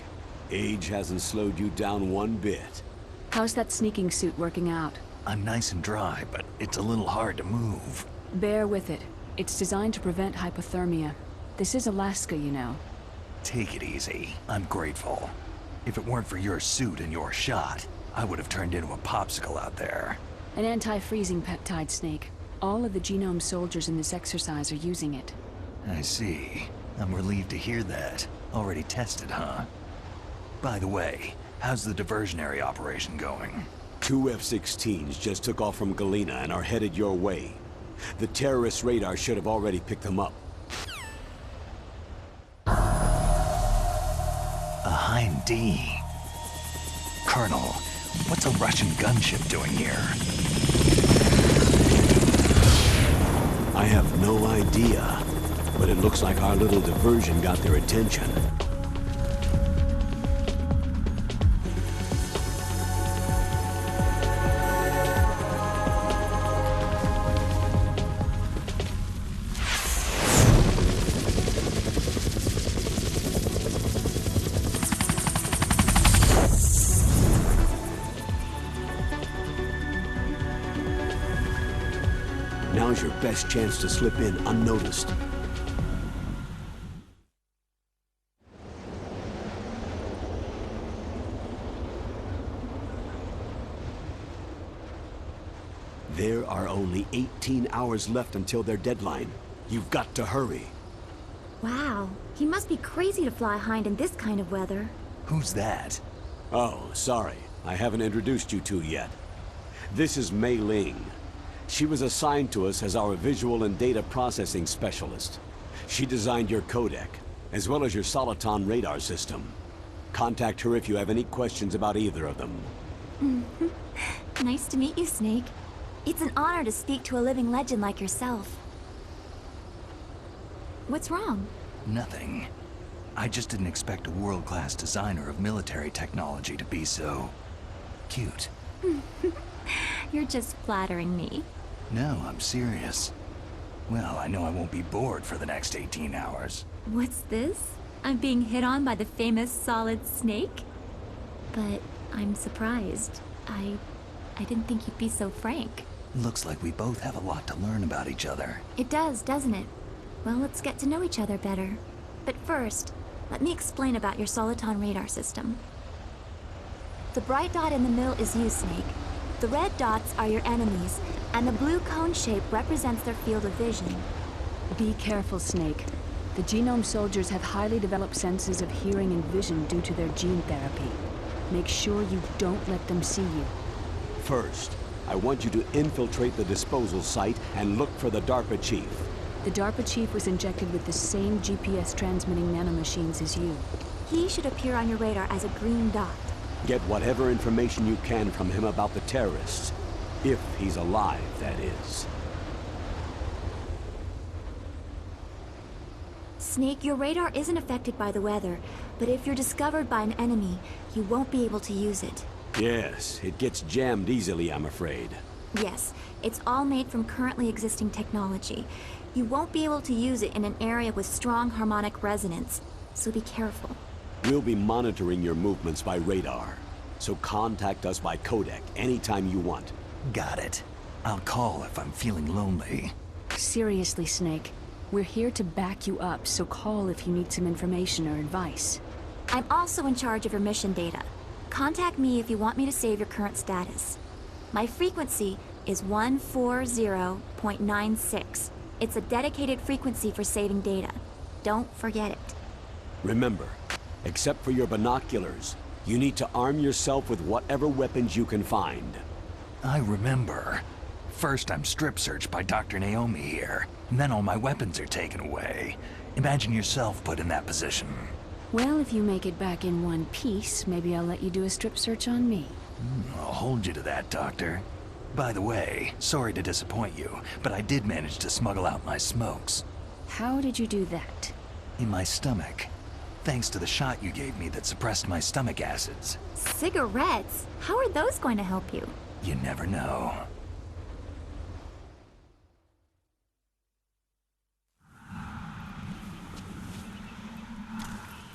Age hasn't slowed you down one bit. How's that sneaking suit working out? I'm nice and dry, but it's a little hard to move. Bear with it. It's designed to prevent hypothermia. This is Alaska, you know. Take it easy. I'm grateful. If it weren't for your suit and your shot, I would have turned into a popsicle out there. An anti-freezing peptide, Snake. All of the genome soldiers in this exercise are using it. I see. I'm relieved to hear that. Already tested, huh? By the way, how's the diversionary operation going? 2 F-16s just took off from Galena and are headed your way. The terrorist radar should have already picked them up. A Hind D. Colonel, what's a Russian gunship doing here? I have no idea, but it looks like our little diversion got their attention. Now's your best chance to slip in unnoticed. There are only 18 hours left until their deadline. You've got to hurry. Wow, he must be crazy to fly Hind in this kind of weather. Who's that? Oh, sorry. I haven't introduced you two yet. This is Mei Ling. She was assigned to us as our visual and data processing specialist. She designed your codec, as well as your Soliton radar system. Contact her if you have any questions about either of them. Nice to meet you, Snake. It's an honor to speak to a living legend like yourself. What's wrong? Nothing. I just didn't expect a world-class designer of military technology to be so... cute. You're just flattering me. No, I'm serious. Well, I know I won't be bored for the next 18 hours. What's this? I'm being hit on by the famous Solid Snake? But I'm surprised. I didn't think you'd be so frank. Looks like we both have a lot to learn about each other. It does, doesn't it? Well, let's get to know each other better. But first, let me explain about your Soliton radar system. The bright dot in the middle is you, Snake. The The red dots are your enemies, and the blue cone shape represents their field of vision. Be careful, Snake. The genome soldiers have highly developed senses of hearing and vision due to their gene therapy. Make sure you don't let them see you. First, I want you to infiltrate the disposal site and look for the DARPA chief. The DARPA chief was injected with the same GPS transmitting nanomachines as you. He should appear on your radar as a green dot. Get whatever information you can from him about the terrorists. If he's alive, that is. Snake, your radar isn't affected by the weather, but if you're discovered by an enemy, you won't be able to use it. Yes, it gets jammed easily, I'm afraid. Yes, it's all made from currently existing technology. You won't be able to use it in an area with strong harmonic resonance, so be careful. We'll be monitoring your movements by radar, so contact us by codec anytime you want. Got it. I'll call if I'm feeling lonely. Seriously, Snake. We're here to back you up, so call if you need some information or advice. I'm also in charge of your mission data. Contact me if you want me to save your current status. My frequency is 140.96. It's a dedicated frequency for saving data. Don't forget it. Remember, except for your binoculars, you need to arm yourself with whatever weapons you can find. I remember. First, I'm strip searched by Dr. Naomi here, and then all my weapons are taken away. Imagine yourself put in that position. Well, if you make it back in one piece, maybe I'll let you do a strip search on me. I'll hold you to that, Doctor. By the way, sorry to disappoint you, but I did manage to smuggle out my smokes. How did you do that? In my stomach. Thanks to the shot you gave me that suppressed my stomach acids. Cigarettes? How are those going to help you? You never know.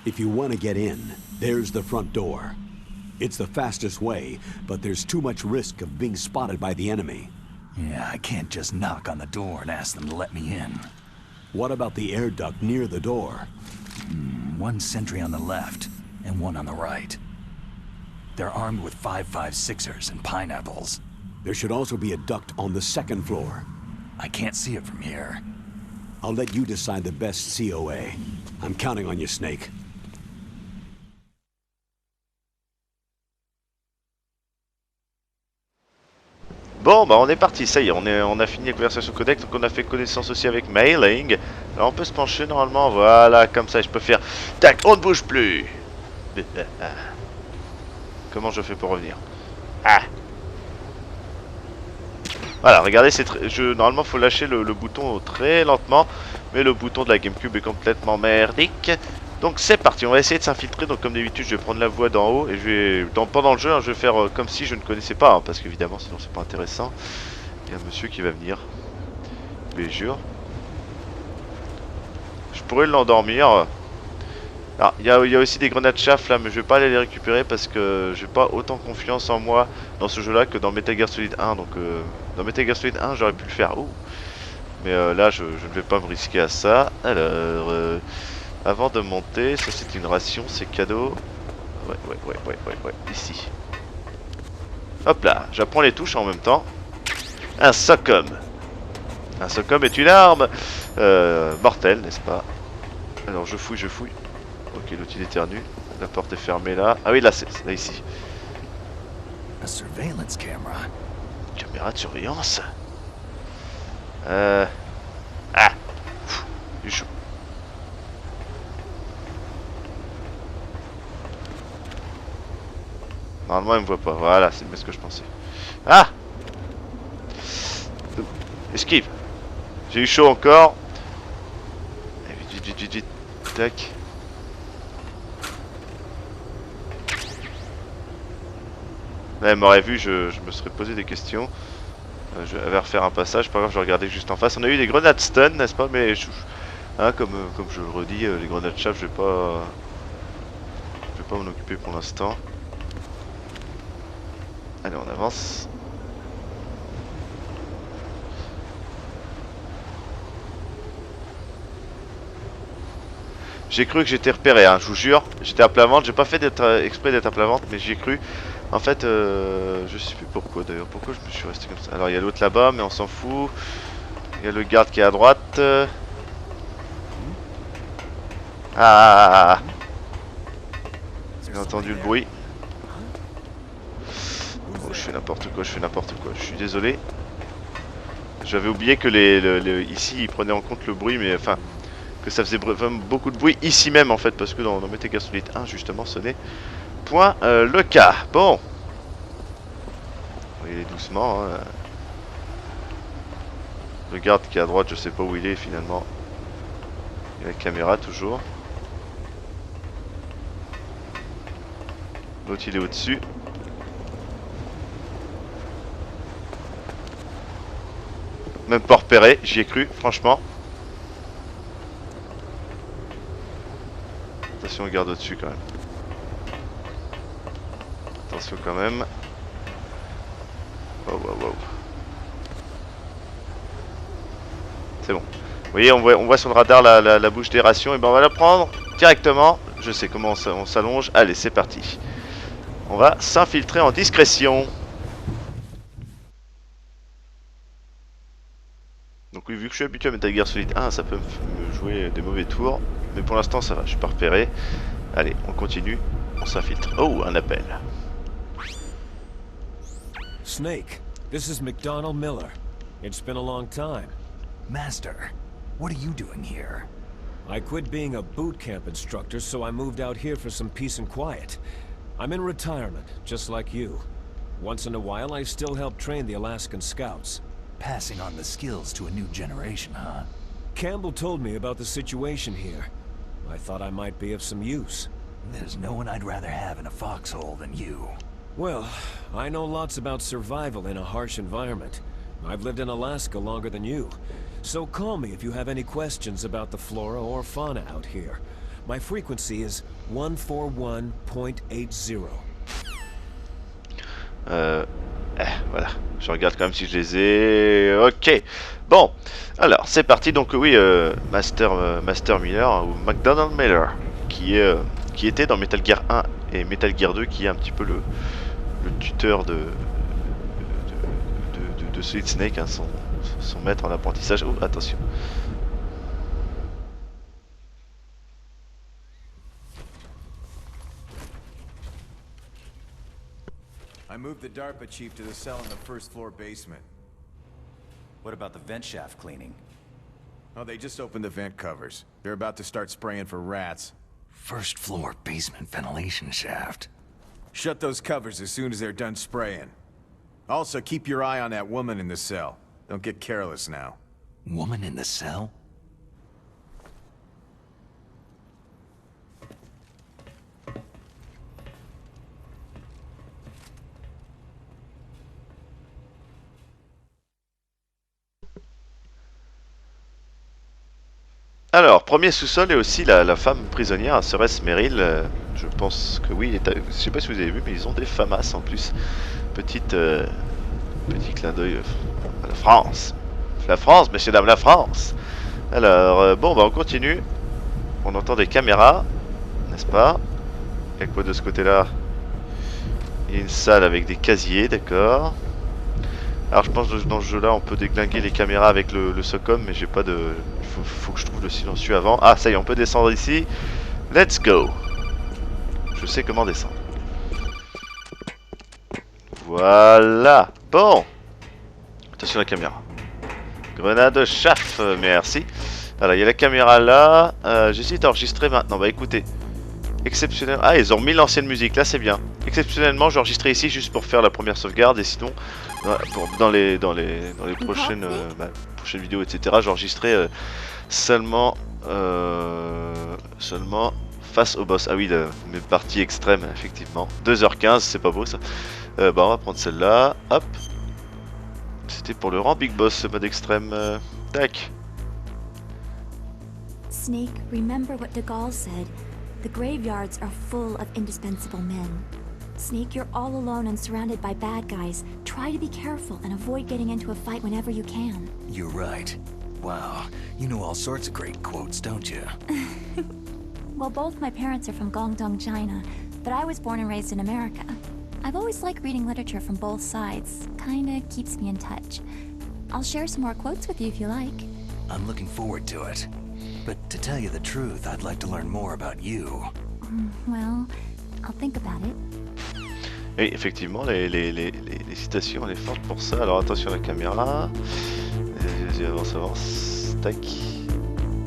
If you want to get in, there's the front door. It's the fastest way, but there's too much risk of being spotted by the enemy. Yeah, I can't just knock on the door and ask them to let me in. What about the air duct near the door? One sentry on the left, and one on the right. They're armed with 5.56ers and pineapples. There should also be a duct on the second floor. I can't see it from here. I'll let you decide the best COA. I'm counting on you, Snake. Bon, bah on est parti, ça y est, on a fini la conversation codec, donc on a fait connaissance aussi avec mailing. Alors on peut se pencher normalement, voilà, comme ça je peux faire... Tac, on ne bouge plus. Comment je fais pour revenir? Ah. Voilà, regardez, normalement faut lâcher le bouton très lentement, mais le bouton de la GameCube est complètement merdique. Donc c'est parti, on va essayer de s'infiltrer. Donc comme d'habitude je vais prendre la voie d'en haut et je vais pendant le jeu je vais faire comme si je ne connaissais pas parce qu'évidemment sinon c'est pas intéressant. Il y a un monsieur qui va venir, je jure. Je pourrais l'endormir. Alors il y a aussi des grenades chaff là, mais je vais pas aller les récupérer parce que j'ai pas autant confiance en moi dans ce jeu là que dans Metal Gear Solid 1. Donc dans Metal Gear Solid 1 j'aurais pu le faire. Mais là je ne vais pas me risquer à ça. Alors avant de monter, ça c'est une ration, c'est cadeau. Ouais, ici. Hop là, j'apprends les touches en même temps. Un SOCOM. Un SOCOM est une arme mortelle, n'est-ce pas? Alors je fouille. Ok, l'autre il éternue. La porte est fermée là. Ah oui, là c'est là ici. A surveillance camera. Caméra de surveillance. Ah. Du chaud. Normalement il me voit pas, voilà, c'est bien ce que je pensais. Ah! Esquive! J'ai eu chaud encore. Vite. Tac. Là, elle m'aurait vu, je me serais posé des questions. Je vais refaire un passage, pas grave, je regardais juste en face. On a eu des grenades stun, n'est-ce pas? Mais hein, comme je le redis, les grenades chaff, je vais pas m'en occuper pour l'instant. Allez, on avance. J'ai cru que j'étais repéré, hein, je vous jure. J'étais à plat ventre, j'ai pas fait exprès d'être à plat ventre, mais j'ai cru. En fait, je sais plus pourquoi d'ailleurs. Pourquoi je me suis resté comme ça. Alors il y a l'autre là-bas, mais on s'en fout. Il y a le garde qui est à droite. Ah, j'ai entendu le bruit. Oh, je fais n'importe quoi, je suis désolé. J'avais oublié que ici ils prenaient en compte le bruit, mais enfin que ça faisait vraiment beaucoup de bruit ici même en fait, parce que dans Metal Gear Solid 1 justement ce n'est point le cas. Bon, il est doucement. Hein. Le garde qui est à droite, je sais pas où il est finalement. Il y a la caméra toujours. L'autre il est au-dessus. Même pas repéré, j'y ai cru, franchement. Attention, garde au-dessus quand même. Attention quand même. Wow, wow, wow. C'est bon. Vous voyez, on voit sur le radar la bouche d'aération. Et ben on va la prendre directement. Je sais comment on s'allonge. Allez, c'est parti. On va s'infiltrer en discrétion. Donc oui, vu que je suis habitué à Metal Gear Solid 1, ça peut me jouer des mauvais tours. Mais pour l'instant, ça va, je suis pas repéré. Allez, on continue. On s'infiltre. Oh, un appel. Snake, this is McDonald Miller. It's been a long time. Master, what are you doing here? I quit being a boot camp instructor, so I moved out here for some peace and quiet. I'm in retirement, just like you. Once in a while, I still help train the Alaskan Scouts. Passing on the skills to a new generation, huh? Campbell told me about the situation here. I thought I might be of some use. There's no one I'd rather have in a foxhole than you. Well, I know lots about survival in a harsh environment. I've lived in Alaska longer than you. So call me if you have any questions about the flora or fauna out here. My frequency is 141.80. Voilà, je regarde quand même si je les ai. Ok, bon, alors c'est parti. Donc oui, Master Miller ou McDonald Miller, qui était dans Metal Gear 1 et Metal Gear 2, qui est un petit peu le tuteur de Solid Snake, hein, son maître en apprentissage. Oh, attention. I moved the DARPA chief to the cell in the first floor basement. What about the vent shaft cleaning? Oh, they just opened the vent covers. They're about to start spraying for rats. First floor basement ventilation shaft. Shut those covers as soon as they're done spraying. Also, keep your eye on that woman in the cell. Don't get careless now. Woman in the cell? Alors, premier sous-sol et aussi la femme prisonnière, Ceres Merrill. Je pense que oui, je sais pas si vous avez vu, mais ils ont des famas en plus. Petit clin d'œil à la France. La France, messieurs, dames, la France. Alors, bon, bah on continue. On entend des caméras, n'est-ce pas? Il y a quoi de ce côté-là? Il y a une salle avec des casiers, d'accord. Alors je pense que dans ce jeu-là, on peut déglinguer les caméras avec le SOCOM, mais j'ai pas de... Faut que je trouve le silencieux avant. Ah, ça y est, on peut descendre ici. Let's go. Je sais comment descendre. Voilà. Bon. Attention à la caméra. Grenade chaff, merci. Alors, il y a la caméra là. J'hésite à enregistrer maintenant. Bah écoutez. Exceptionnel. Ah, ils ont mis l'ancienne musique, là c'est bien. Exceptionnellement, j'ai enregistré ici juste pour faire la première sauvegarde, et sinon, dans les prochaines vidéos, etc., j'enregistrais seulement face au boss. Ah oui, mes parties extrêmes, effectivement. 2h15, c'est pas beau ça. Bah, on va prendre celle-là. Hop. C'était pour le rang Big Boss, ce mode extrême. Tac. Snake, remember what De Gaulle said. The graveyards are full of indispensable men. Snake, you're all alone and surrounded by bad guys. Try to be careful and avoid getting into a fight whenever you can. You're right. Wow, you know all sorts of great quotes, don't you? Well, both my parents are from Guangdong, China, but I was born and raised in America. I've always liked reading literature from both sides. Kinda keeps me in touch. I'll share some more quotes with you if you like. I'm looking forward to it. But to tell you the truth, I'd like to learn more about you. Well, I'll think about it. Oui, effectivement, les citations, elle est forte pour ça. Alors attention à la caméra. Vas-y, avance, avance. Tac.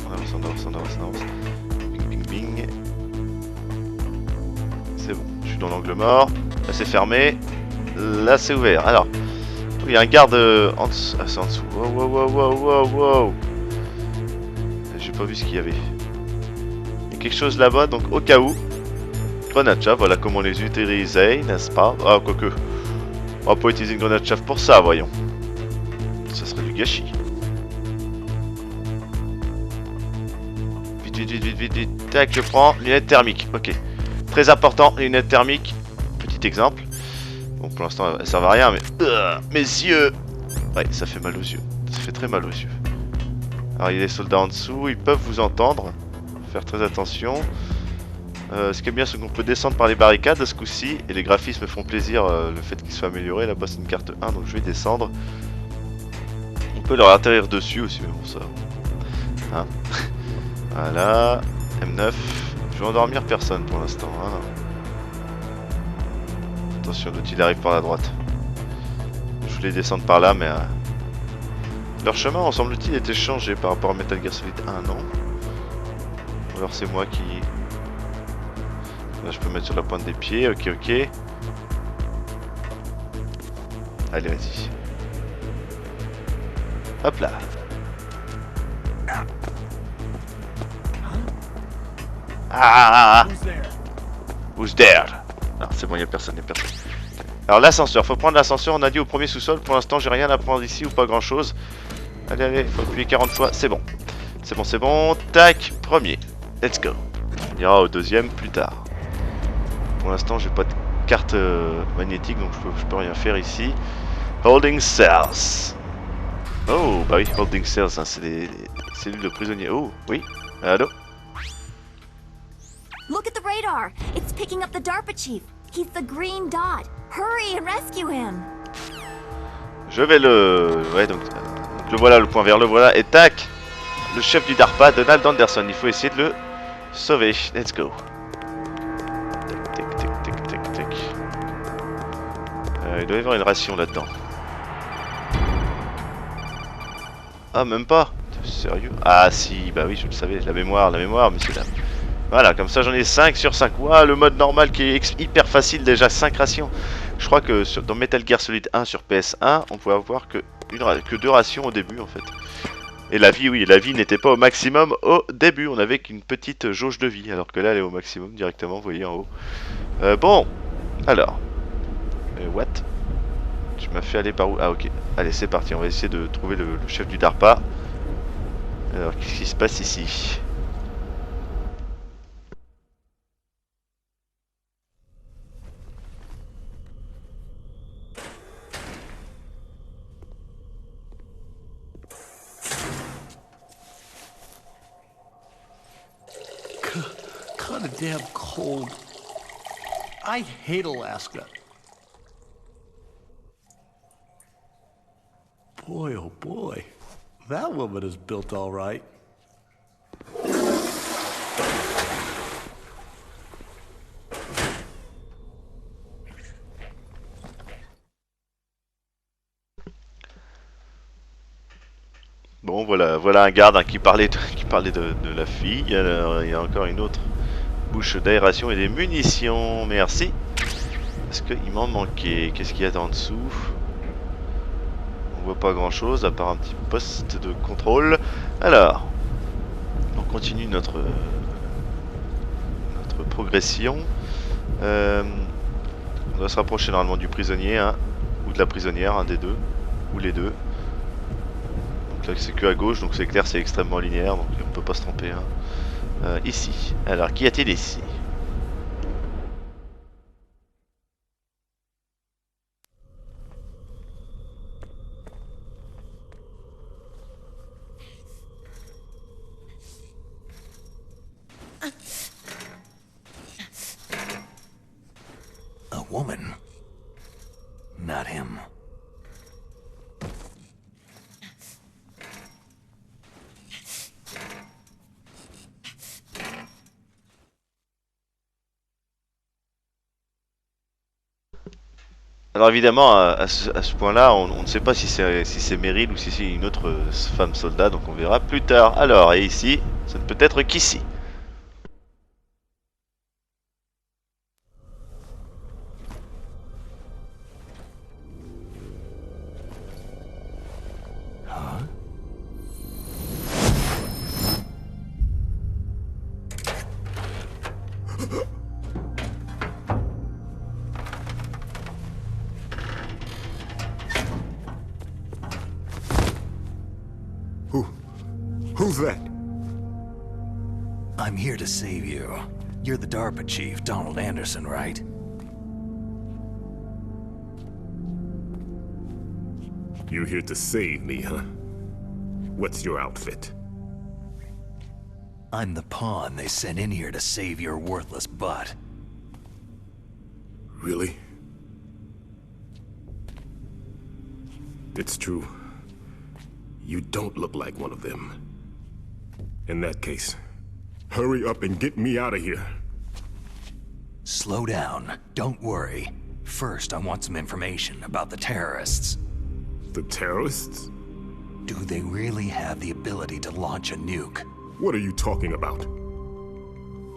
On avance, on avance, on avance, on avance. Bing, bing, bing. C'est bon, je suis dans l'angle mort. Là, c'est fermé. Là, c'est ouvert. Alors, il y a un garde en dessous. Ah, c'est en dessous. Wow, wow, wow, wow, wow, wow. J'ai pas vu ce qu'il y avait. Il y a quelque chose là-bas, donc au cas où. Grenade chaff, voilà comment les utiliser, n'est-ce pas? Ah, quoique. On va pas utiliser une grenade chaff pour ça, voyons. Ça serait du gâchis. Vite, vite, vite, vite, vite, vite. Tac, je prends. Lunettes thermiques. Ok. Très important, lunettes thermiques. Petit exemple. Bon, pour l'instant, elles servent à rien, mais... mes yeux! Ouais, ça fait mal aux yeux. Ça fait très mal aux yeux. Alors, il y a des soldats en dessous. Ils peuvent vous entendre. Faut faire très attention. Ce qui est bien, c'est qu'on peut descendre par les barricades ce coup-ci. Et les graphismes font plaisir, le fait qu'ils soient améliorés. Là-bas, c'est une carte 1, donc je vais descendre. On peut leur atterrir dessus aussi, mais bon, ça... Hein. Voilà. M9. Je vais endormir personne pour l'instant. Hein. Attention, l'autre il arrive par la droite. Je voulais descendre par là, mais... Leur chemin, ensemble-t-il, était changé par rapport à Metal Gear Solid 1, non? Ou alors c'est moi qui... Là, je peux mettre sur la pointe des pieds, ok, ok. Allez, vas-y. Hop là. Ah! Who's there? Non, c'est bon, il n'y a personne, personne. Alors l'ascenseur, faut prendre l'ascenseur, on a dit au premier sous-sol. Pour l'instant, j'ai rien à prendre ici ou pas grand-chose. Allez, allez, faut appuyer 40 fois, c'est bon. C'est bon, c'est bon. Tac, premier. Let's go. On ira au deuxième plus tard. Pour l'instant, j'ai pas de carte magnétique, donc je peux rien faire ici. Holding cells. Oh, bah oui, holding cells, hein, c'est des cellules de prisonniers. Oh, oui. Allô? Look at the radar! It's picking up the DARPA chief. He's the green dot. Hurry and rescue him! Je vais le... Ouais, donc le voilà, le point vert, le voilà. Et tac! Le chef du DARPA, Donald Anderson. Il faut essayer de le sauver. Let's go. Tac, tac, tac, tac, tac. Il doit y avoir une ration là-dedans. Ah, même pas? Sérieux? Ah si, bah oui, je le savais. La mémoire, messieurs, dames. Voilà, comme ça j'en ai 5 sur 5. Ouah, le mode normal qui est hyper facile, déjà 5 rations. Je crois que dans Metal Gear Solid 1 sur PS1, on pouvait avoir que 2 rations au début en fait. Et la vie, oui, la vie n'était pas au maximum au début. On avait qu'une petite jauge de vie, alors que là elle est au maximum directement, vous voyez en haut. Bon, alors. What? Tu m'as fait aller par où? Ah ok, allez c'est parti, on va essayer de trouver le chef du DARPA. Alors qu'est-ce qui se passe ici? Kind of damn cold. I hate Alaska. Boy, oh boy. That woman is built all right. Bon, voilà un garde hein, qui parlait de la fille. Alors, il y a encore une autre bouche d'aération et des munitions. Merci. Est-ce qu'il m'en manquait? Qu'est-ce qu'il y a en dessous? On voit pas grand chose à part un petit poste de contrôle. Alors, on continue notre progression. On doit se rapprocher normalement du prisonnier hein, ou de la prisonnière, un des deux, ou les deux. Donc là c'est que à gauche, donc c'est clair, c'est extrêmement linéaire, donc on peut pas se tromper. Hein. Ici. Alors, qu'y a-t-il ici? A woman? Alors évidemment, à ce point-là, on ne sait pas si c'est Meryl ou si c'est une autre femme soldat, donc on verra plus tard. Alors, et ici, ça ne peut être qu'ici. Who's that? I'm here to save you. You're the DARPA chief, Donald Anderson, right? You're here to save me, huh? What's your outfit? I'm the pawn they sent in here to save your worthless butt. Really? It's true. You don't look like one of them. In that case, hurry up and get me out of here. Slow down. Don't worry. First, I want some information about the terrorists. The terrorists? Do they really have the ability to launch a nuke? What are you talking about?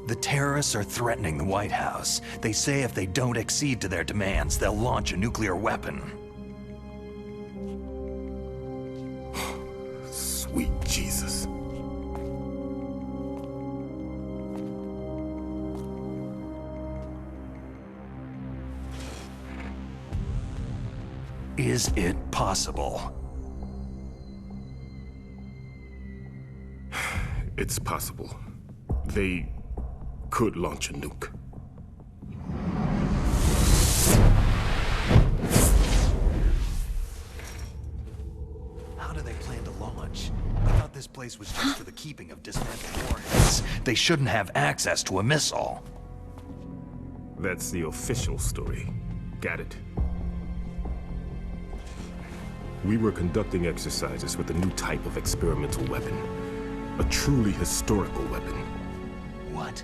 The terrorists are threatening the White House. They say if they don't accede to their demands, they'll launch a nuclear weapon. Sweet Jesus. Is it possible? It's possible. They could launch a nuke. How do they plan to launch? I thought this place was just for the keeping of dismantled warheads. They shouldn't have access to a missile. That's the official story. Got it? We were conducting exercises with a new type of experimental weapon. A truly historical weapon. What?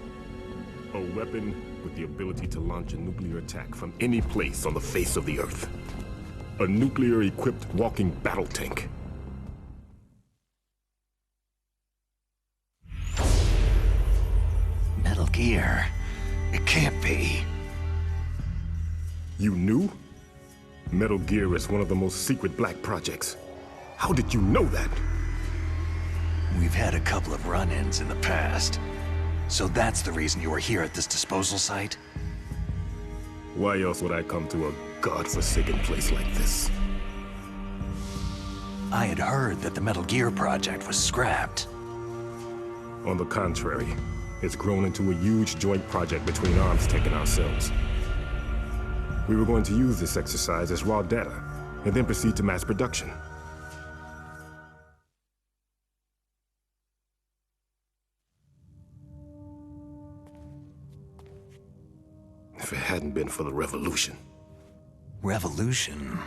A weapon with the ability to launch a nuclear attack from any place on the face of the Earth. A nuclear-equipped walking battle tank. Metal Gear. It can't be. You knew? Metal Gear is one of the most secret black projects. How did you know that? We've had a couple of run-ins in the past. So that's the reason you were here at this disposal site? Why else would I come to a godforsaken place like this? I had heard that the Metal Gear project was scrapped. On the contrary, it's grown into a huge joint project between ArmsTech and ourselves. We were going to use this exercise as raw data, and then proceed to mass production. If it hadn't been for the revolution. Revolution?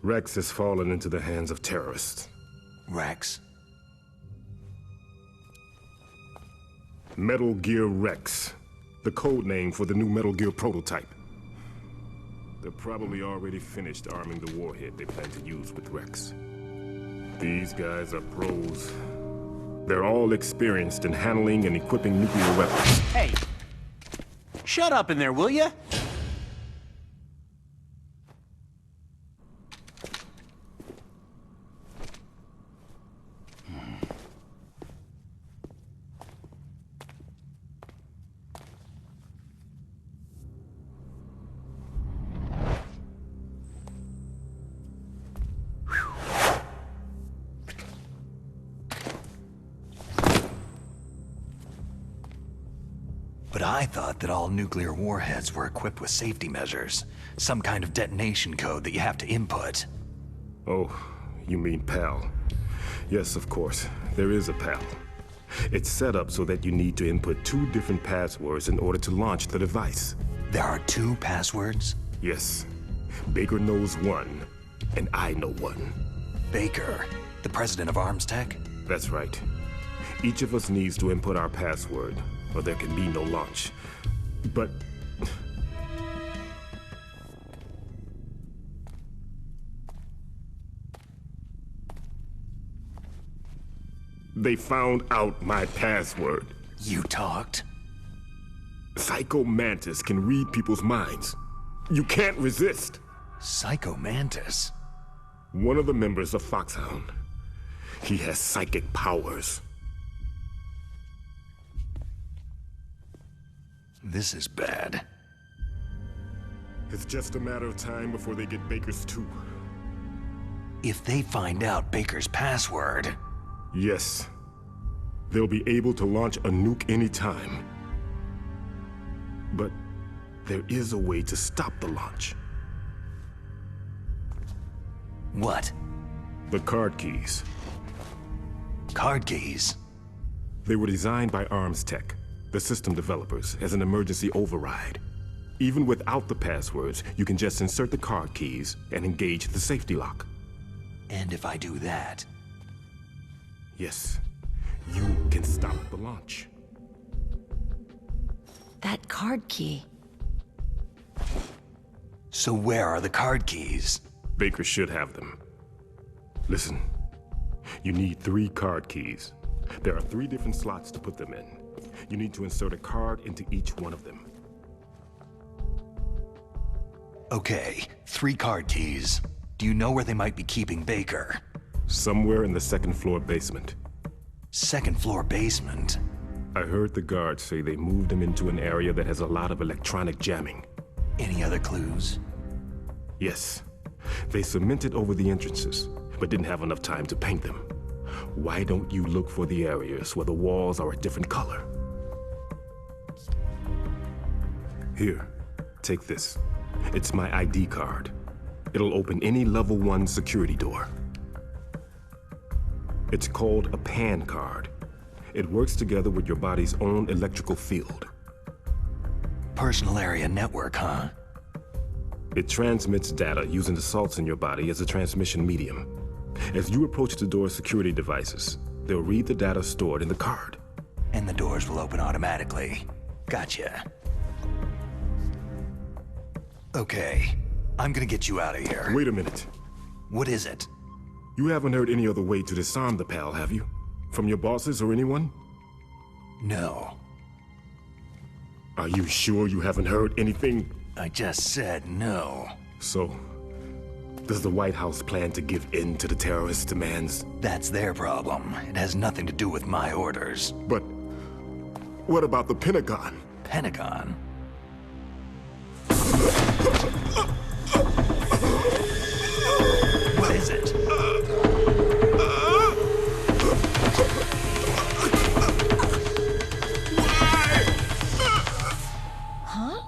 Rex has fallen into the hands of terrorists. Rex? Metal Gear Rex, the code name for the new Metal Gear prototype. They're probably already finished arming the warhead they plan to use with Rex. These guys are pros. They're all experienced in handling and equipping nuclear weapons. Hey! Shut up in there, will ya? But I thought that all nuclear warheads were equipped with safety measures. Some kind of detonation code that you have to input. Oh, you mean PAL. Yes, of course. There is a PAL. It's set up so that you need to input 2 different passwords in order to launch the device. There are 2 passwords? Yes. Baker knows one, and I know one. Baker, the president of ArmsTech? That's right. Each of us needs to input our password, or there can be no launch. But... they found out my password. You talked? Psycho Mantis can read people's minds. You can't resist. Psycho Mantis? One of the members of Foxhound. He has psychic powers. This is bad. It's just a matter of time before they get Baker's too. If they find out Baker's password... Yes. They'll be able to launch a nuke anytime. But there is a way to stop the launch. What? The card keys. Card keys? They were designed by Arms Tech, the system developers, as an emergency override. Even without the passwords, you can just insert the card keys and engage the safety lock. And if I do that? Yes, you can stop the launch. That card key. So where are the card keys? Baker should have them. Listen, you need 3 card keys. There are 3 different slots to put them in. You need to insert a card into each one of them. Okay, 3 card keys. Do you know where they might be keeping Baker? Somewhere in the 2nd floor basement. 2nd floor basement? I heard the guards say they moved him into an area that has a lot of electronic jamming. Any other clues? Yes. They cemented over the entrances, but didn't have enough time to paint them. Why don't you look for the areas where the walls are a different color? Here, take this. It's my ID card. It'll open any level 1 security door. It's called a PAN card. It works together with your body's own electrical field. Personal area network, huh? It transmits data using the salts in your body as a transmission medium. As you approach the door's security devices, they'll read the data stored in the card. And the doors will open automatically. Gotcha. Okay, I'm gonna get you out of here. Wait a minute. What is it? You haven't heard any other way to disarm the PAL, have you? From your bosses or anyone? No. Are you sure you haven't heard anything? I just said no. So, does the White House plan to give in to the terrorist demands? That's their problem. It has nothing to do with my orders. But what about the Pentagon? Pentagon? What is it? Huh?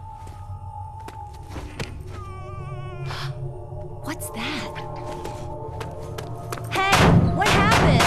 What's that? Hey, what happened?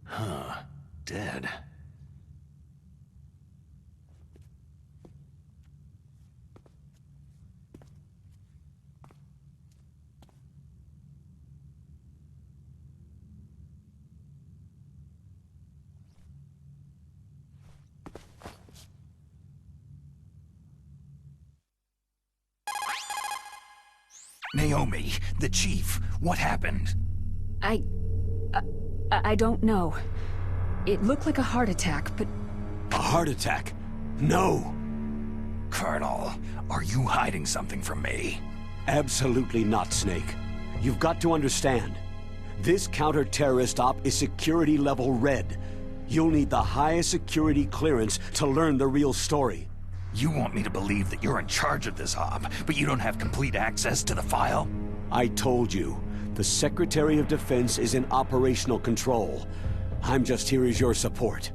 Huh. Dead. Naomi, the chief, what happened? I don't know. It looked like a heart attack, but... A heart attack? No! Colonel, are you hiding something from me? Absolutely not, Snake. You've got to understand. This counter-terrorist op is security level red. You'll need the highest security clearance to learn the real story. You want me to believe that you're in charge of this op, but you don't have complete access to the file? I told you, the Secretary of Defense is in operational control. I'm just here as your support.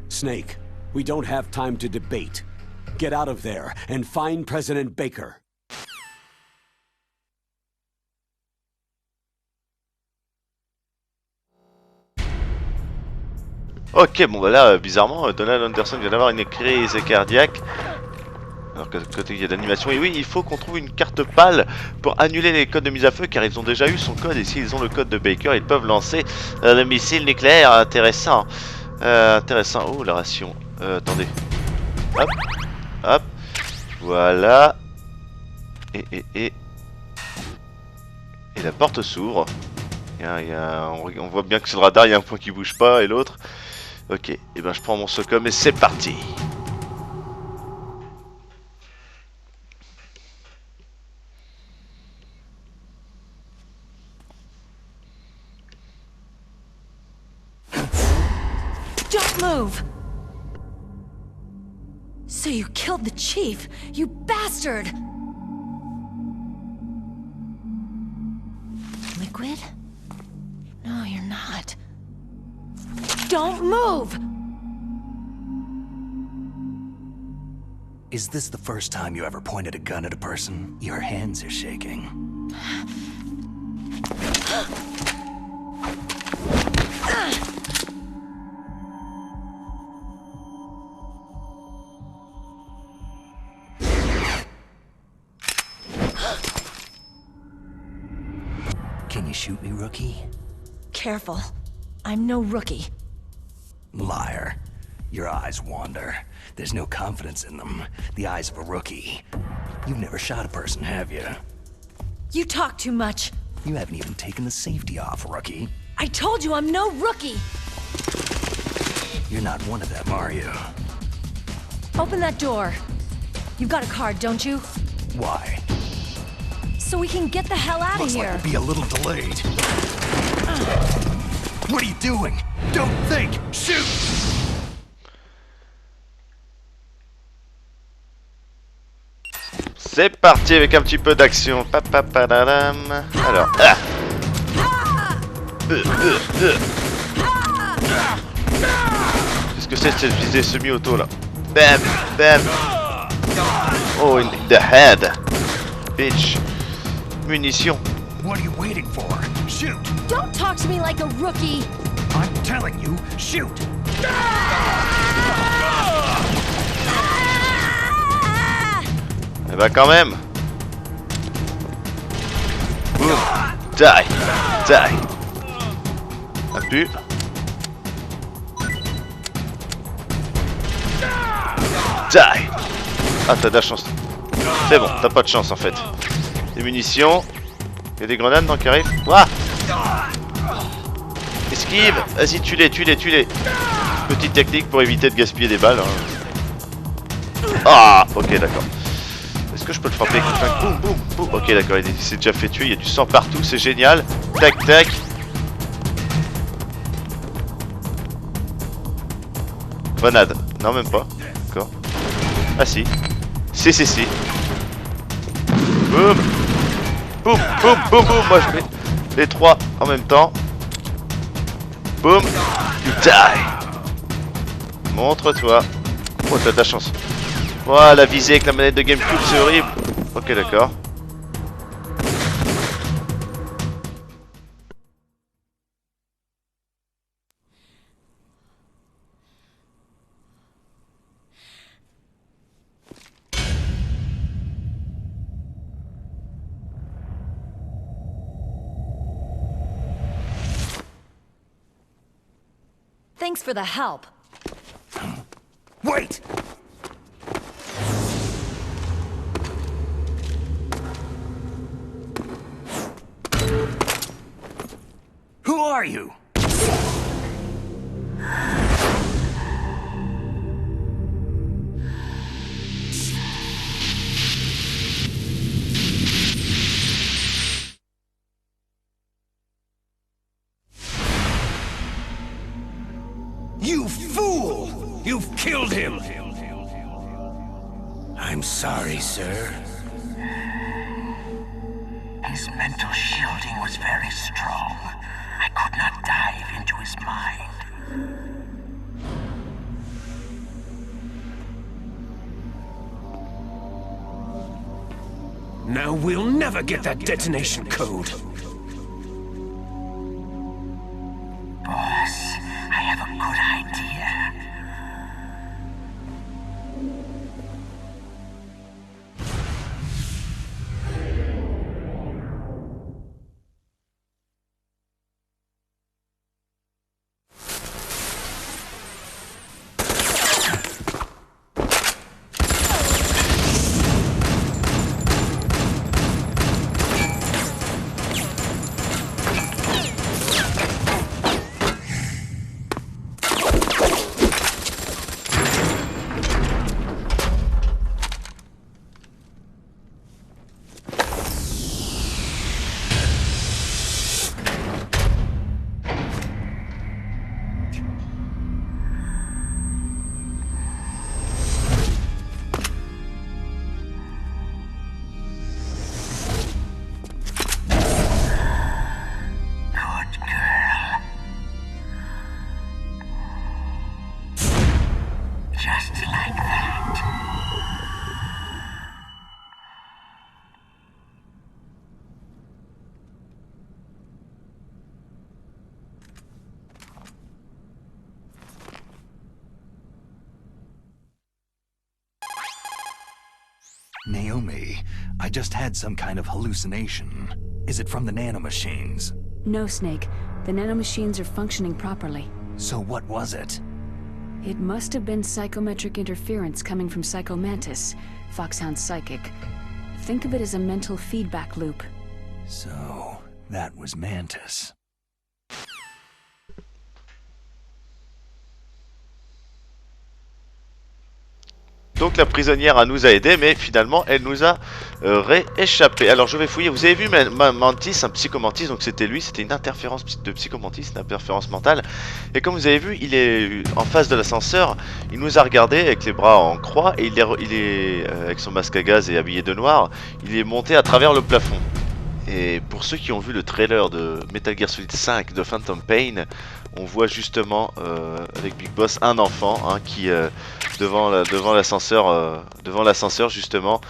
Snake, we don't have time to debate. Get out of there and find President Baker. Ok, bon bah là, bizarrement, Donald Anderson vient d'avoir une crise cardiaque. Alors que côté il y a d'animation, et oui, il faut qu'on trouve une carte pâle pour annuler les codes de mise à feu, car ils ont déjà eu son code, et s'ils ont le code de Baker, ils peuvent lancer le missile nucléaire. Intéressant. Intéressant. Oh, la ration. Attendez. Hop. Hop. Voilà. Et la porte s'ouvre. On voit bien que sur le radar, il y a un point qui bouge pas, et l'autre... Ok, et ben je prends mon SOCOM et c'est parti. Don't move! So you killed the chief, you bastard! Liquid? No, you're not. Don't move! Is this the first time you ever pointed a gun at a person? Your hands are shaking. Can you shoot me, rookie? Careful. I'm no rookie. Liar. Your eyes wander. There's no confidence in them. The eyes of a rookie. You've never shot a person, have you? You talk too much. You haven't even taken the safety off, rookie. I told you I'm no rookie! You're not one of them, are you? Open that door. You've got a card, don't you? Why? So we can get the hell out of Looks here. like we'll be a little delayed. What are you doing? Don't think! Shoot! C'est parti avec un petit peu d'action. Papapadam. Alors, ah. Qu'est-ce que c'est cette visée semi-auto là? Bam, bam. Oh, in the head. Bitch. Munitions. What are you waiting for? Shoot! Don't talk to me like a rookie! I'm telling you, shoot! Eh bah quand même. Boom. Die. Die. Appuie. Die. Ah, t'as de la chance. C'est bon, t'as pas de chance en fait. Des munitions. Y'a des grenades non qui arrivent. Ouah. Esquive. Vas-y, tue-les, tue-les, tue-les. Petite technique pour éviter de gaspiller des balles. Hein. Ah, ok, d'accord. Est-ce que je peux le frapper avec un boum, boum, boum. Ok, d'accord, il s'est déjà fait tuer. Il y a du sang partout, c'est génial. Tac, tac. Grenade. Non, même pas. D'accord. Ah, si. Si. Boum. Boum, boum, boum, boum. Moi, je mets les trois en même temps. Boum. You die. Montre-toi. Oh, t'as de la chance. Voilà, viser avec la manette de GameCube, c'est horrible. Ok, d'accord. Thanks for the help. Wait! Who are you? You fool! You've killed him! I'm sorry, sir. His mental shielding was very strong. I could not dive into his mind. Now we'll never get that detonation code. Boss, I have a good idea. Naomi, I just had some kind of hallucination. Is it from the nanomachines? No, Snake. The nanomachines are functioning properly. So what was it? It must have been psychometric interference coming from Psychomantis, Foxhound's psychic. Think of it as a mental feedback loop. So, that was Mantis. Donc la prisonnière nous a aidé, mais finalement elle nous a rééchappé. Alors je vais fouiller. Vous avez vu Mantis, un psychomantis, donc c'était lui, c'était une interférence de psychomantis, une interférence mentale. Et comme vous avez vu, il est en face de l'ascenseur, il nous a regardé avec les bras en croix et il est avec son masque à gaz et habillé de noir, il est monté à travers le plafond. Et pour ceux qui ont vu le trailer de Metal Gear Solid 5 de Phantom Pain, on voit justement avec Big Boss un enfant qui devant l'ascenseur justement,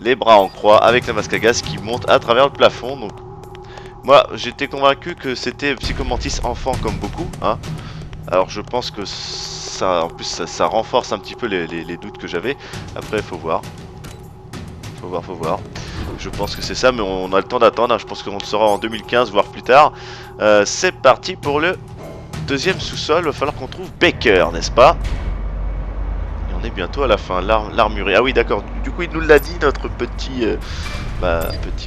les bras en croix avec la masque à gaz qui monte à travers le plafond. Donc moi j'étais convaincu que c'était Psychomantis enfant comme beaucoup. Alors je pense que ça, en plus ça renforce un petit peu les doutes que j'avais. Après faut voir. Faut voir. Je pense que c'est ça, mais on a le temps d'attendre. Je pense qu'on le saura en 2015, voire plus tard. C'est parti pour le deuxième sous-sol. Il va falloir qu'on trouve Baker, n'est-ce pas? Et on est bientôt à la fin. L'armurerie. Ah oui, d'accord. Du coup, il nous l'a dit, notre petit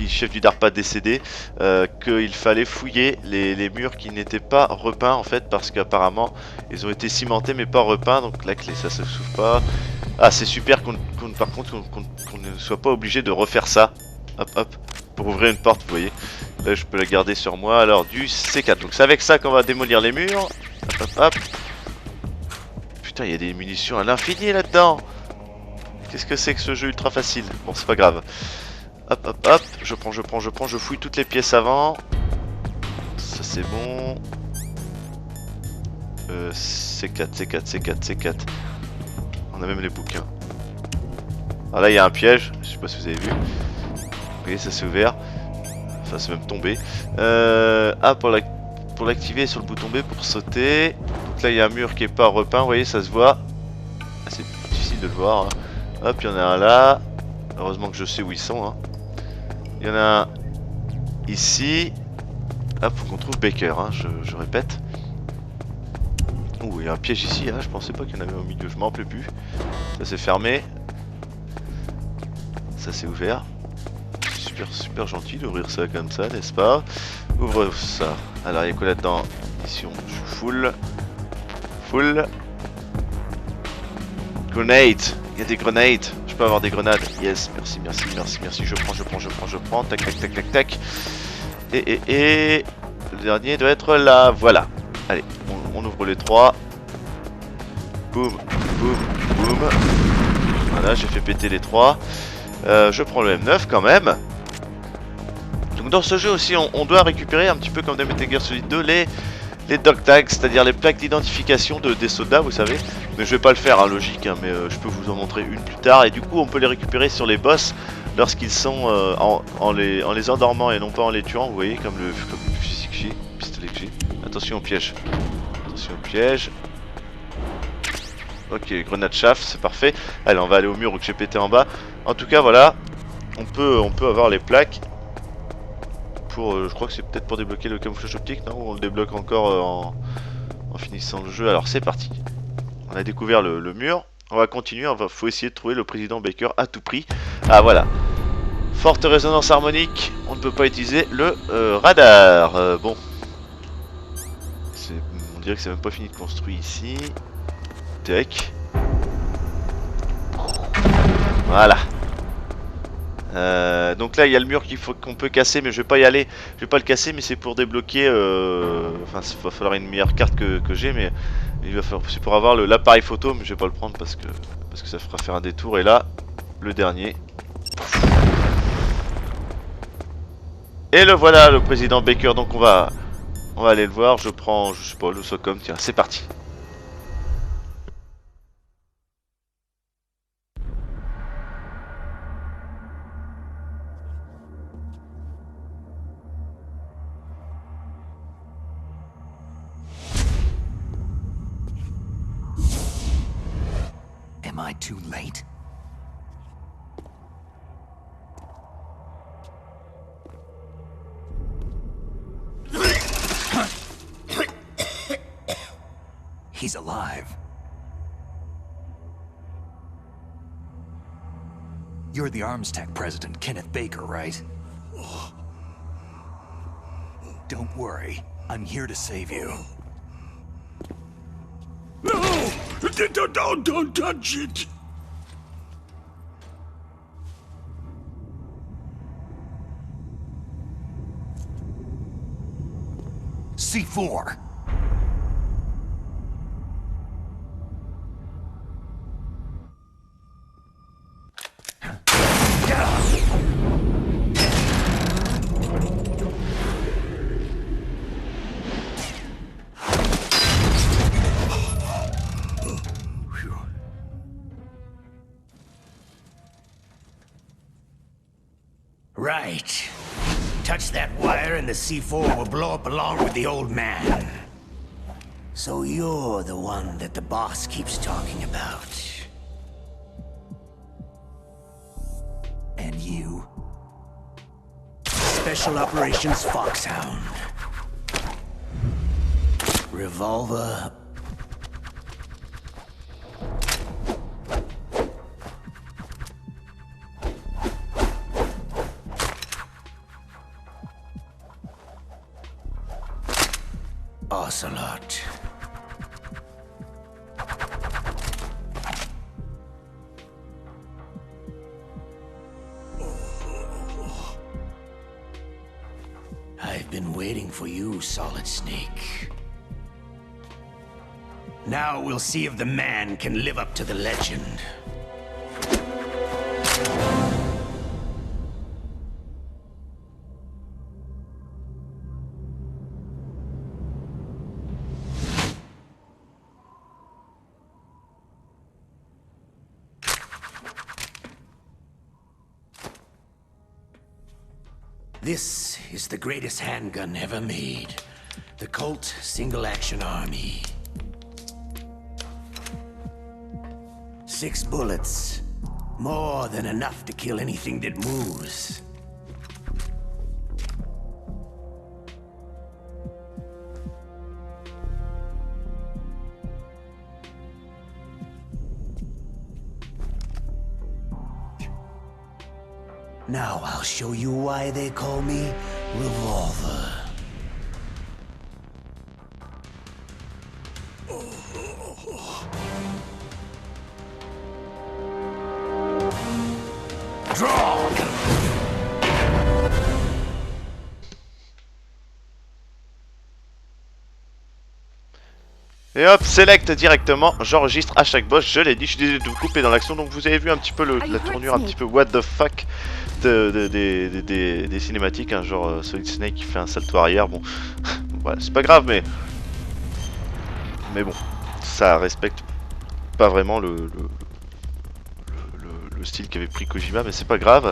chef du DARPA décédé, qu'il fallait fouiller les murs qui n'étaient pas repeints, en fait, parce qu'apparemment, ils ont été cimentés, mais pas repeints. Donc la clé, ça se s'ouvre pas. Ah, c'est super par contre qu'on ne soit pas obligé de refaire ça. Hop, hop, pour ouvrir une porte, vous voyez. Là, je peux la garder sur moi. Alors, du C4. Donc, c'est avec ça qu'on va démolir les murs. Hop, hop, hop. Putain, il y a des munitions à l'infini là-dedans. Qu'est-ce que c'est que ce jeu ultra facile? Bon, c'est pas grave. Hop, hop, hop. Je prends. Je fouille toutes les pièces avant. Ça, c'est bon. C4. On a même les bouquins. Alors là, il y a un piège. Je sais pas si vous avez vu. Vous voyez, ça s'est ouvert. Enfin, c'est même tombé. Pour l'activer sur le bouton B pour sauter. Donc là, il y a un mur qui est pas repeint. Vous voyez, ça se voit. Ah, c'est difficile de le voir. Hop, il y en a un là. Heureusement que je sais où ils sont. Il y en a un ici. Hop, faut qu'on trouve Baker. Je répète. Ouh, il y a un piège ici. Je pensais pas qu'il y en avait au milieu. Je m'en rappelais plus. Ça s'est fermé. Ça s'est ouvert. Super gentil d'ouvrir ça comme ça, n'est-ce pas? Ouvre ça. Alors il y a quoi là-dedans? Ici je suis full. Grenade. Il y a des grenades. Je peux avoir des grenades. Yes, merci. Je prends. Tac. Et le dernier doit être là. Voilà. Allez, on ouvre les trois. Boum, boum, boum. Voilà, j'ai fait péter les 3. Je prends le M9 quand même. Donc dans ce jeu aussi, on doit récupérer un petit peu comme dans Metal Gear Solid 2 les dog tags, c'est-à-dire les plaques d'identification des soldats, vous savez. Mais je vais pas le faire, hein, logique, hein, mais je peux vous en montrer une plus tard. Et du coup, on peut les récupérer sur les boss lorsqu'ils sont en les endormant et non pas en les tuant. Vous voyez, comme le fusil que j'ai, pistolet que j'ai. Attention au piège. Attention au piège. Ok, grenade chaff, c'est parfait. Allez, on va aller au mur que j'ai pété en bas. En tout cas, voilà, on peut avoir les plaques. Pour, je crois que c'est peut-être pour débloquer le camouflage optique, non? On le débloque encore en finissant le jeu. Alors c'est parti. On a découvert le mur. On va continuer. Faut essayer de trouver le président Baker à tout prix. Ah voilà. Forte résonance harmonique. On ne peut pas utiliser le radar. Bon. On dirait que c'est même pas fini de construire ici. Tac. Voilà. Donc là il y a le mur qu'on peut casser, mais je vais pas y aller. Je vais pas le casser, mais c'est pour débloquer. Enfin, il va falloir une meilleure carte que j'ai, mais il va falloir, c'est pour avoir l'appareil photo, mais je vais pas le prendre parce que ça fera faire un détour. Et là, le dernier. Et le voilà, le président Baker. Donc on va aller le voir. Je prends, je sais pas, le SOCOM. Tiens, c'est parti. Am I too late? He's alive. You're the Arms Tech president, Kenneth Baker, right? Don't worry. I'm here to save you. No! Don't touch it! C4. Right. Touch that wire and the C4 will blow up along with the old man. So you're the one that the boss keeps talking about. And you? Special Operations Foxhound. Revolver. Ocelot. I've been waiting for you, Solid Snake. Now we'll see if the man can live up to the legend. This is the greatest handgun ever made. The Colt Single Action Army. 6 bullets. More than enough to kill anything that moves. Now I'll show you why they call me Revolver. Draw! Et hop, select directement, j'enregistre à chaque boss, je l'ai dit, je suis désolé de vous couper dans l'action, donc vous avez vu un petit peu la tournure un petit peu what the fuck des cinématiques, hein, genre Solid Snake qui fait un salto arrière, bon, voilà, c'est pas grave, mais bon, ça respecte pas vraiment le style qu'avait pris Kojima, mais c'est pas grave.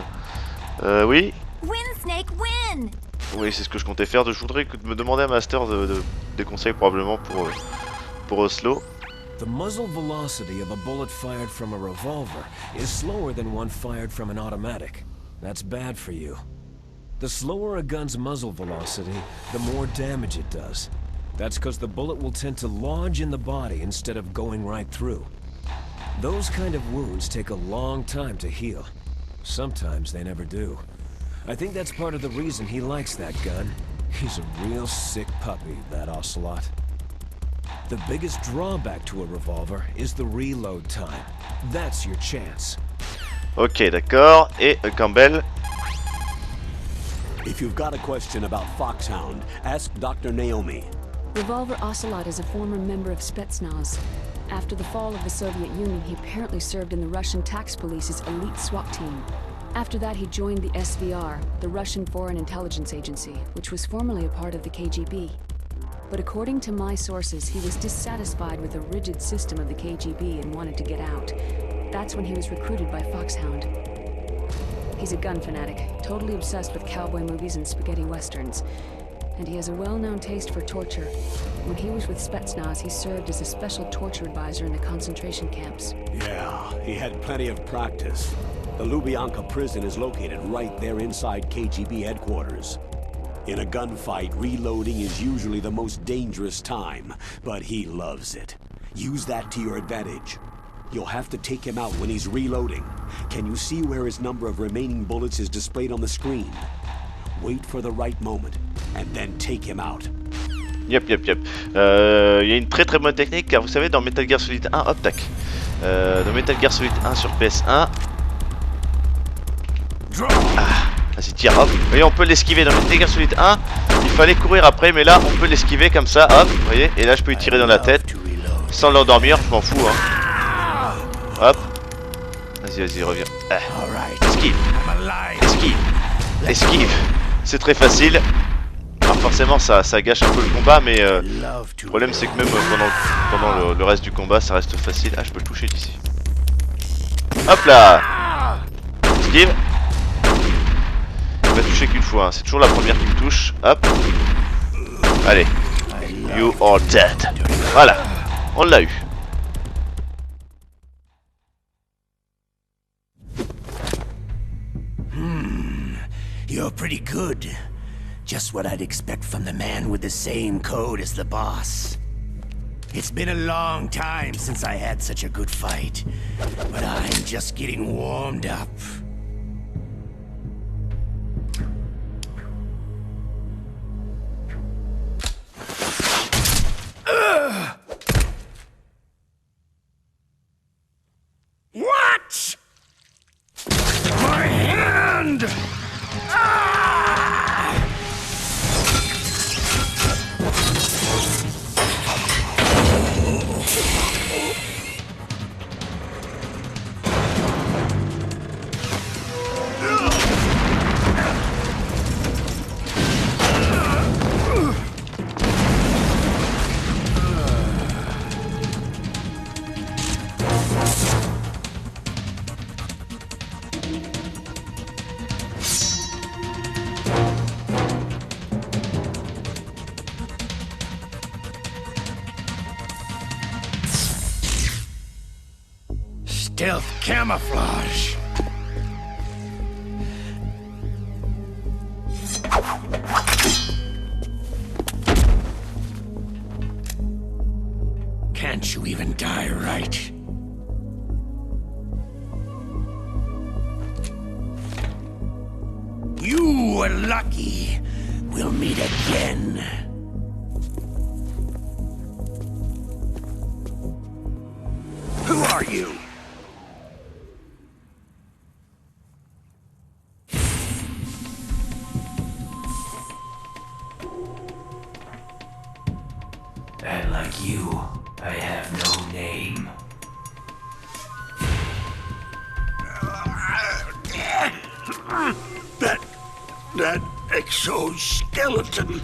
Oui. Win, Snake, win! Oui, c'est ce que je comptais faire. Je voudrais me demander à Master des conseils probablement pour Ocelot. The muzzle velocity of a bullet fired from a revolver is slower than one fired from an automatic. That's bad for you. The slower a gun's muzzle velocity, the more damage it does. That's because the bullet will tend to lodge in the body instead of going right through. Those kind of wounds take a long time to heal. Sometimes they never do. I think that's part of the reason he likes that gun. He's a real sick puppy, that Ocelot. The biggest drawback to a revolver is the reload time. That's your chance. Ok, d'accord. Et Campbell. If you've got a question about Foxhound, ask Dr. Naomi. Revolver Ocelot is a former member of Spetsnaz. After the fall of the Soviet Union, he apparently served in the Russian tax police's elite SWAT team. After that, he joined the SVR, the Russian Foreign Intelligence Agency, which was formerly a part of the KGB. But according to my sources, he was dissatisfied with the rigid system of the KGB and wanted to get out. That's when he was recruited by Foxhound. He's a gun fanatic, totally obsessed with cowboy movies and spaghetti westerns. And he has a well-known taste for torture. When he was with Spetsnaz, he served as a special torture advisor in the concentration camps. Yeah, he had plenty of practice. The Lubyanka prison is located right there inside KGB headquarters. In a gunfight, reloading is usually the most dangerous time, but he loves it. Use that to your advantage. You'll have to take him out when he's reloading. Can you see where his number of remaining bullets is displayed on the screen? Wait for the right moment, and then take him out. Yep. Il y a une très bonne technique, car vous savez, dans Metal Gear Solid 1, hop, tac. Dans Metal Gear Solid 1 sur PS1. Vas-y, tire, hop. Vous voyez, on peut l'esquiver. Dans Metal Gear Solid 1, il fallait courir après, mais là, on peut l'esquiver comme ça, hop, vous voyez. Et là, je peux lui tirer dans la tête, sans l'endormir, je m'en fous, hein. Hop. Vas-y, reviens. Esquive. C'est très facile. Alors forcément ça gâche un peu le combat, mais le problème c'est que même pendant le reste du combat ça reste facile. Ah, je peux le toucher d'ici. Hop là. Esquive. Il m'a touché qu'une fois, hein. C'est toujours la première qui me touche. Hop. Allez. You are dead. Voilà. On l'a eu. You're pretty good. Just what I'd expect from the man with the same code as the boss. It's been a long time since I had such a good fight, but I'm just getting warmed up. What? My hand! Stealth camouflage. Can't you even die right? You were lucky. We'll meet again. Who are you? And like you, I have no name. That exoskeleton.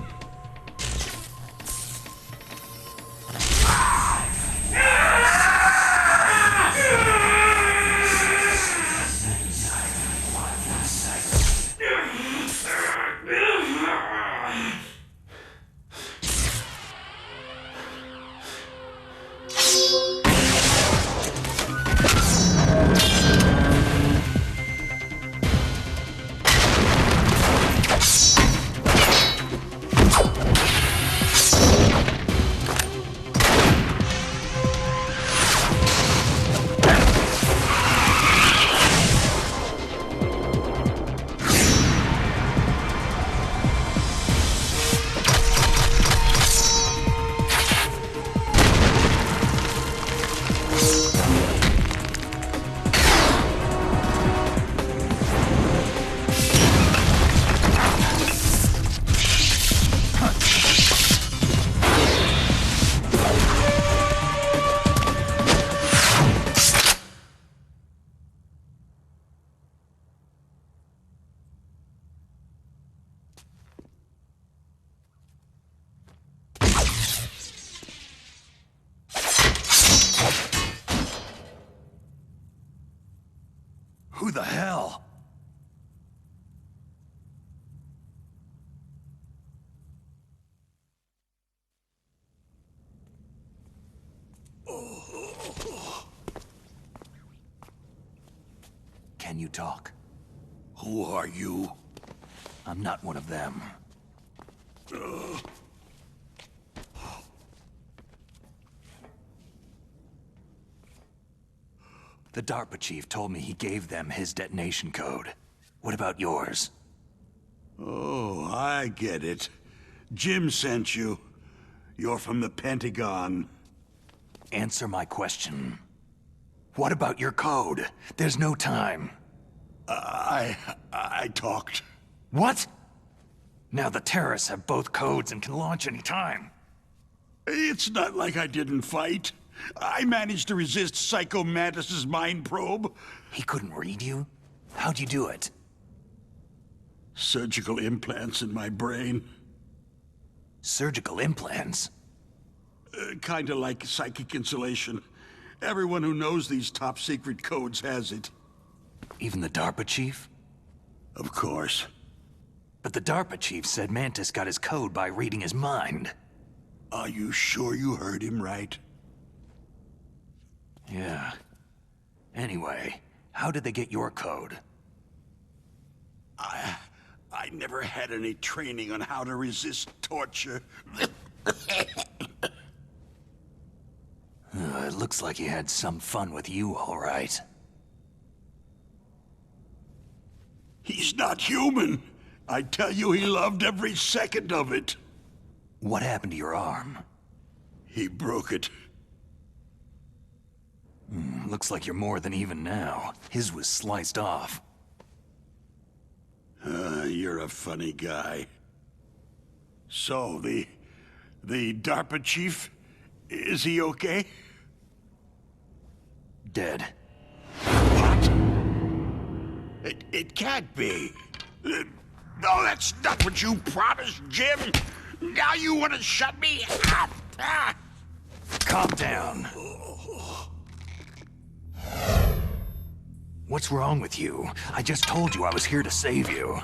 Who the hell? Can you talk? Who are you? I'm not one of them. The DARPA chief told me he gave them his detonation code. What about yours? Oh, I get it. Jim sent you. You're from the Pentagon. Answer my question. What about your code? There's no time. I talked. What? Now the terrorists have both codes and can launch any time. It's not like I didn't fight. I managed to resist Psycho Mantis's mind probe. He couldn't read you? How'd you do it? Surgical implants in my brain. Surgical implants? Kinda like psychic insulation. Everyone who knows these top-secret codes has it. Even the DARPA chief? Of course. But the DARPA chief said Mantis got his code by reading his mind. Are you sure you heard him right? Yeah. Anyway, how did they get your code? I never had any training on how to resist torture. It looks like he had some fun with you, all right. He's not human. I tell you, he loved every second of it. What happened to your arm? He broke it. Looks like you're more than even now. His was sliced off. You're a funny guy. So, the DARPA chief, is he okay? Dead. What? It can't be. No, that's not what you promised, Jim. Now you want to shut me up? Calm down. What's wrong with you? I just told you I was here to save you.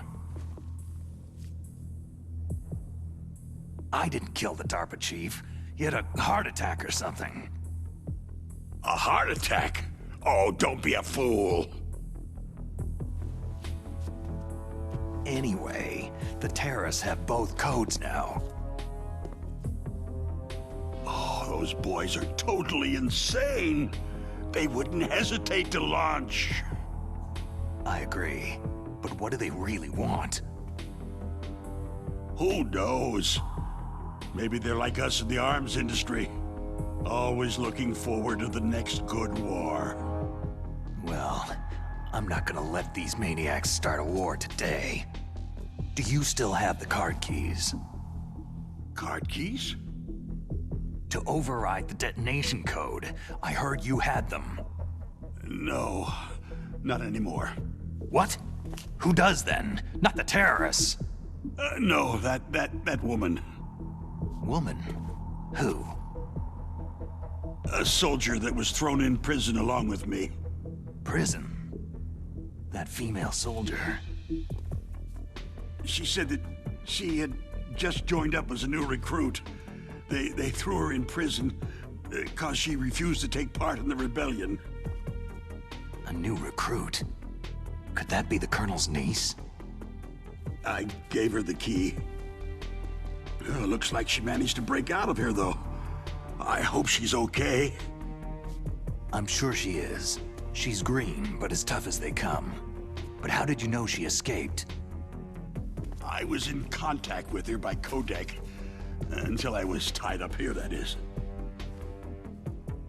I didn't kill the DARPA chief. He had a heart attack or something. A heart attack? Oh, don't be a fool. Anyway, the terrorists have both codes now. Oh, those boys are totally insane. They wouldn't hesitate to launch. I agree. But what do they really want? Who knows? Maybe they're like us in the arms industry. Always looking forward to the next good war. Well, I'm not gonna let these maniacs start a war today. Do you still have the card keys? Card keys? To override the detonation code. I heard you had them. No, not anymore. What? Who does then? Not the terrorists. No, that woman. Woman? Who? A soldier that was thrown in prison along with me. Prison? That female soldier. She said that she had just joined up as a new recruit. They threw her in prison because she refused to take part in the rebellion. A new recruit? Could that be the Colonel's niece? I gave her the key. Looks like she managed to break out of here, though. I hope she's okay. I'm sure she is. She's green, but as tough as they come. But how did you know she escaped? I was in contact with her by codec. Until I was tied up here, that is.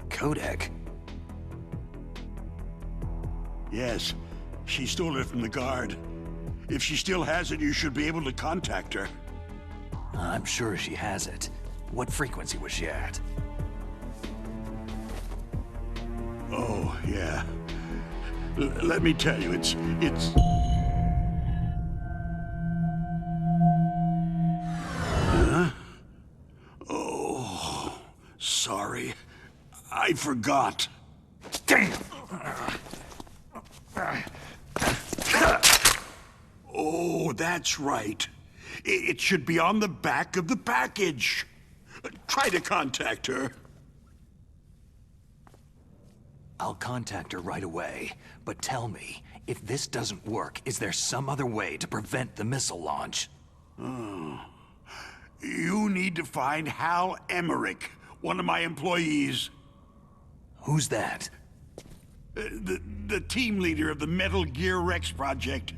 Codec? Yes. She stole it from the guard. If she still has it, you should be able to contact her. I'm sure she has it. What frequency was she at? Oh, yeah. Let me tell you, it's... Huh? Oh, sorry. I forgot. Damn! Oh, that's right. It should be on the back of the package. Try to contact her. I'll contact her right away, but tell me, if this doesn't work, is there some other way to prevent the missile launch? Oh. You need to find Hal Emmerich, one of my employees. Who's that? The team leader of the Metal Gear Rex project.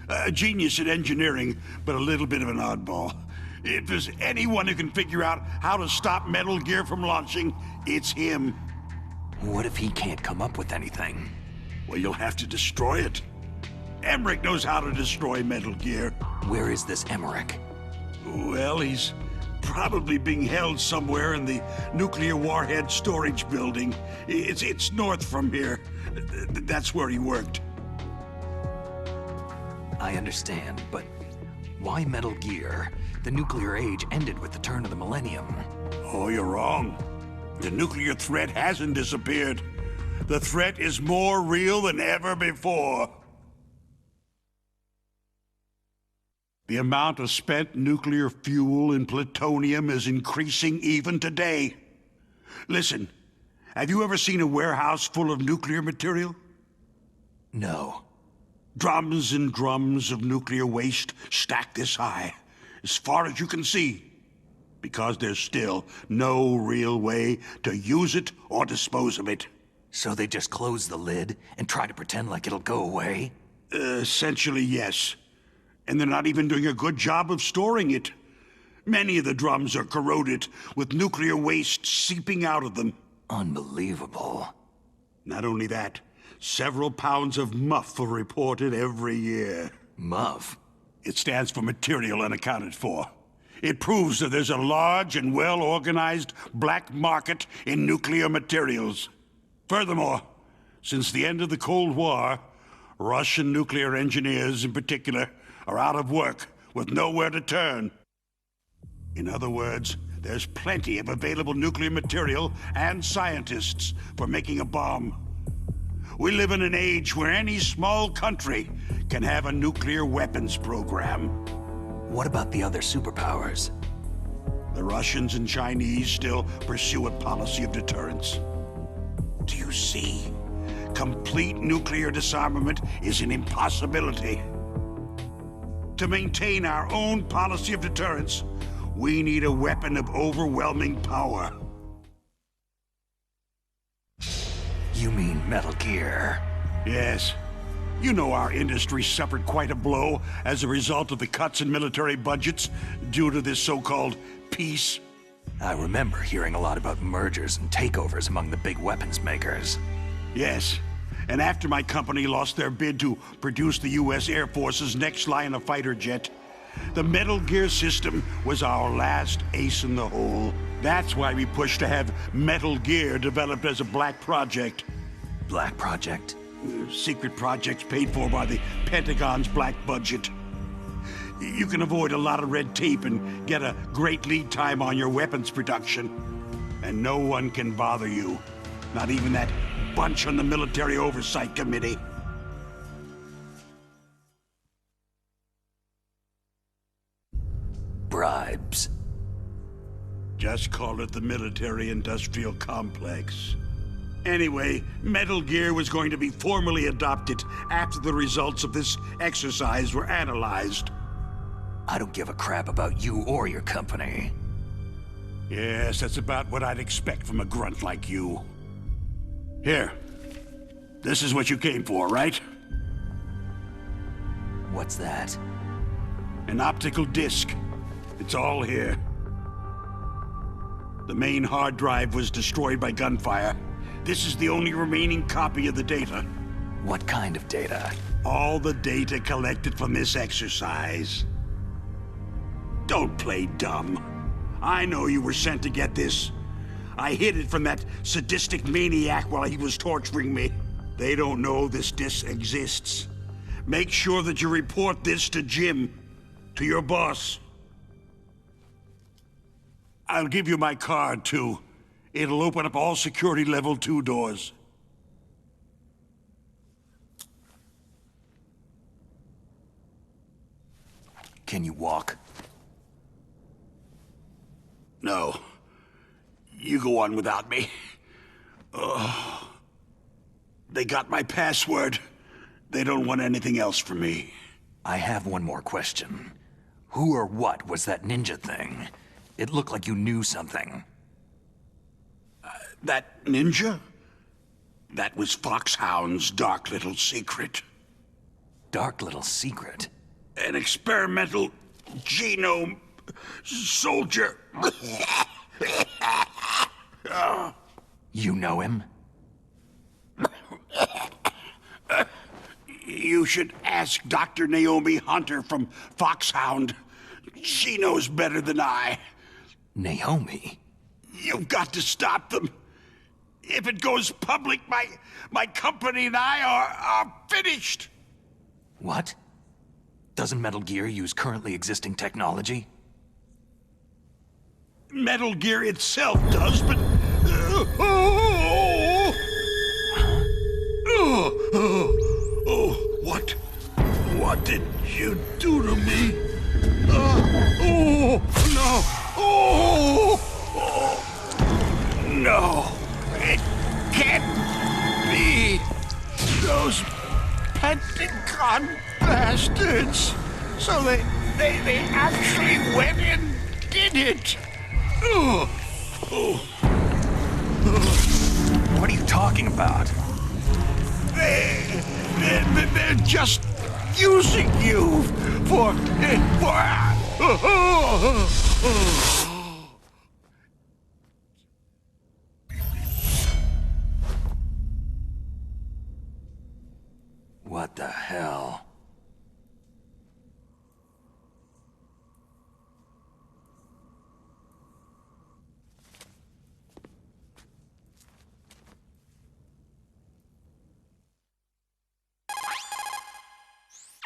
A genius at engineering, but a little bit of an oddball. If there's anyone who can figure out how to stop Metal Gear from launching, it's him. What if he can't come up with anything? Well, you'll have to destroy it. Emmerich knows how to destroy Metal Gear. Where is this Emmerich? Well, he's probably being held somewhere in the nuclear warhead storage building. It's north from here. That's where he worked. I understand, but why Metal Gear? The nuclear age ended with the turn of the millennium. Oh, you're wrong. The nuclear threat hasn't disappeared. The threat is more real than ever before. The amount of spent nuclear fuel and plutonium is increasing even today. Listen, have you ever seen a warehouse full of nuclear material? No. Drums and drums of nuclear waste stacked this high, as far as you can see, because there's still no real way to use it or dispose of it. So they just close the lid and try to pretend like it'll go away? Essentially, yes. And they're not even doing a good job of storing it. Many of the drums are corroded, with nuclear waste seeping out of them. Unbelievable. Not only that, several pounds of MUF are reported every year. MUF? It stands for Material Unaccounted For. It proves that there's a large and well-organized black market in nuclear materials. Furthermore, since the end of the Cold War, Russian nuclear engineers in particular are out of work with nowhere to turn. In other words, there's plenty of available nuclear material and scientists for making a bomb. We live in an age where any small country can have a nuclear weapons program. What about the other superpowers? The Russians and Chinese still pursue a policy of deterrence. Do you see? Complete nuclear disarmament is an impossibility. To maintain our own policy of deterrence, we need a weapon of overwhelming power. You mean Metal Gear? Yes. You know our industry suffered quite a blow as a result of the cuts in military budgets due to this so-called peace. I remember hearing a lot about mergers and takeovers among the big weapons makers. Yes. And after my company lost their bid to produce the U.S. Air Force's next line of fighter jet, The Metal Gear system was our last ace in the hole. That's why we pushed to have Metal Gear developed as a black project. Black project? Secret projects paid for by the Pentagon's black budget. You can avoid a lot of red tape and get a great lead time on your weapons production. And no one can bother you. Not even that bunch on the Military Oversight Committee. Bribes. Just call it the military-industrial complex. Anyway, Metal Gear was going to be formally adopted after the results of this exercise were analyzed. I don't give a crap about you or your company. Yes, that's about what I'd expect from a grunt like you. Here. This is what you came for, right? What's that? An optical disc. It's all here. The main hard drive was destroyed by gunfire. This is the only remaining copy of the data. What kind of data? All the data collected from this exercise. Don't play dumb. I know you were sent to get this. I hid it from that sadistic maniac while he was torturing me. They don't know this disc exists. Make sure that you report this to Jim, to your boss. I'll give you my card, too. It'll open up all security level 2 doors. Can you walk? No. You go on without me. They got my password. They don't want anything else from me. I have one more question. Who or what was that ninja thing? It looked like you knew something. That ninja? That was Foxhound's dark little secret. Dark little secret? An experimental genome soldier. You know him? You should ask Dr. Naomi Hunter from Foxhound. She knows better than I. Naomi? You've got to stop them. If it goes public, my company and I are finished. What? Doesn't Metal Gear use currently existing technology? Metal Gear itself does, but... What did you do to me? No, it can't be. Those Pentagon bastards. So they actually went and did it. What are you talking about? They're just using you for... What the hell?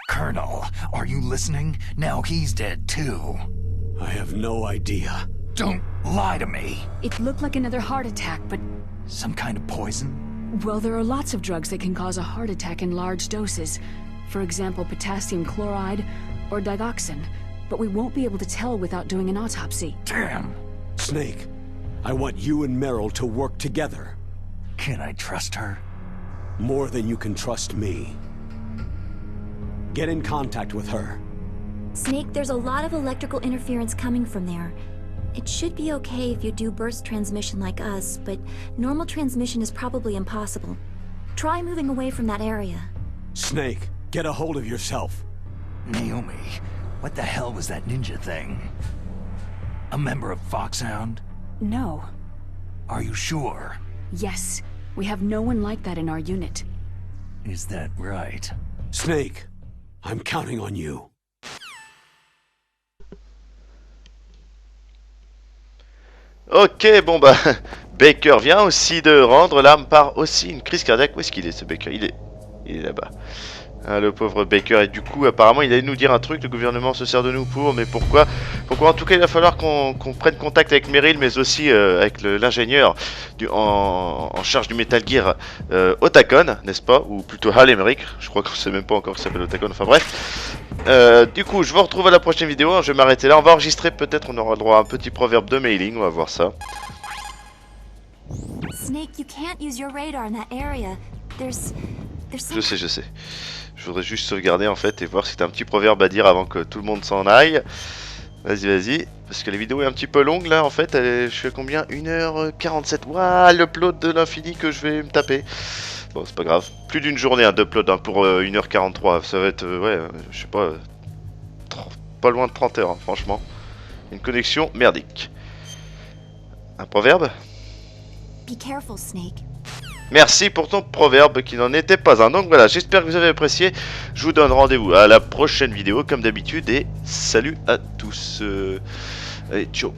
Colonel, are you listening? Now he's dead too. I have no idea. Don't lie to me. It looked like another heart attack, but... Some kind of poison? Well, there are lots of drugs that can cause a heart attack in large doses. For example, potassium chloride or digoxin. But we won't be able to tell without doing an autopsy. Damn. Snake, I want you and Meryl to work together. Can I trust her? More than you can trust me. Get in contact with her. Snake, there's a lot of electrical interference coming from there. It should be okay if you do burst transmission like us, but normal transmission is probably impossible. Try moving away from that area. Snake, get a hold of yourself. Naomi, what the hell was that ninja thing? A member of Foxhound? No. Are you sure? Yes. We have no one like that in our unit. Is that right? Snake, I'm counting on you. Ok, bon bah, Baker vient aussi de rendre l'arme par aussi une crise cardiaque. Où est-ce qu'il est ce Baker? Il est là-bas. Ah, le pauvre Baker, et du coup apparemment il allait nous dire un truc, le gouvernement se sert de nous pour, mais pourquoi en tout cas il va falloir qu'on prenne contact avec Meryl, mais aussi avec l'ingénieur en charge du Metal Gear, Otacon, n'est-ce pas, ou plutôt Hal Emmerich, je crois qu'on sait même pas encore qu'il s'appelle Otacon, enfin bref. Du coup je vous retrouve à la prochaine vidéo, hein, je vais m'arrêter là, on va enregistrer, peut-être on aura le droit à un petit proverbe de mailing, on va voir ça. Snake, you can't use your radar in that area. There's Je sais. Je voudrais juste sauvegarder en fait et voir si t'as un petit proverbe à dire avant que tout le monde s'en aille. Vas-y. Parce que la vidéo est un petit peu longue là en fait. Je suis à combien? 1h47. Waouh, l'upload de l'infini que je vais me taper. Bon, c'est pas grave. Plus d'une journée d'upload hein, pour 1h43. Ça va être, je sais pas, pas loin de 30 heures, hein, franchement. Une connexion merdique. Un proverbe? Be careful, Snake. Merci pour ton proverbe qui n'en était pas un. Donc voilà, j'espère que vous avez apprécié. Je vous donne rendez-vous à la prochaine vidéo comme d'habitude et salut à tous. Allez, ciao.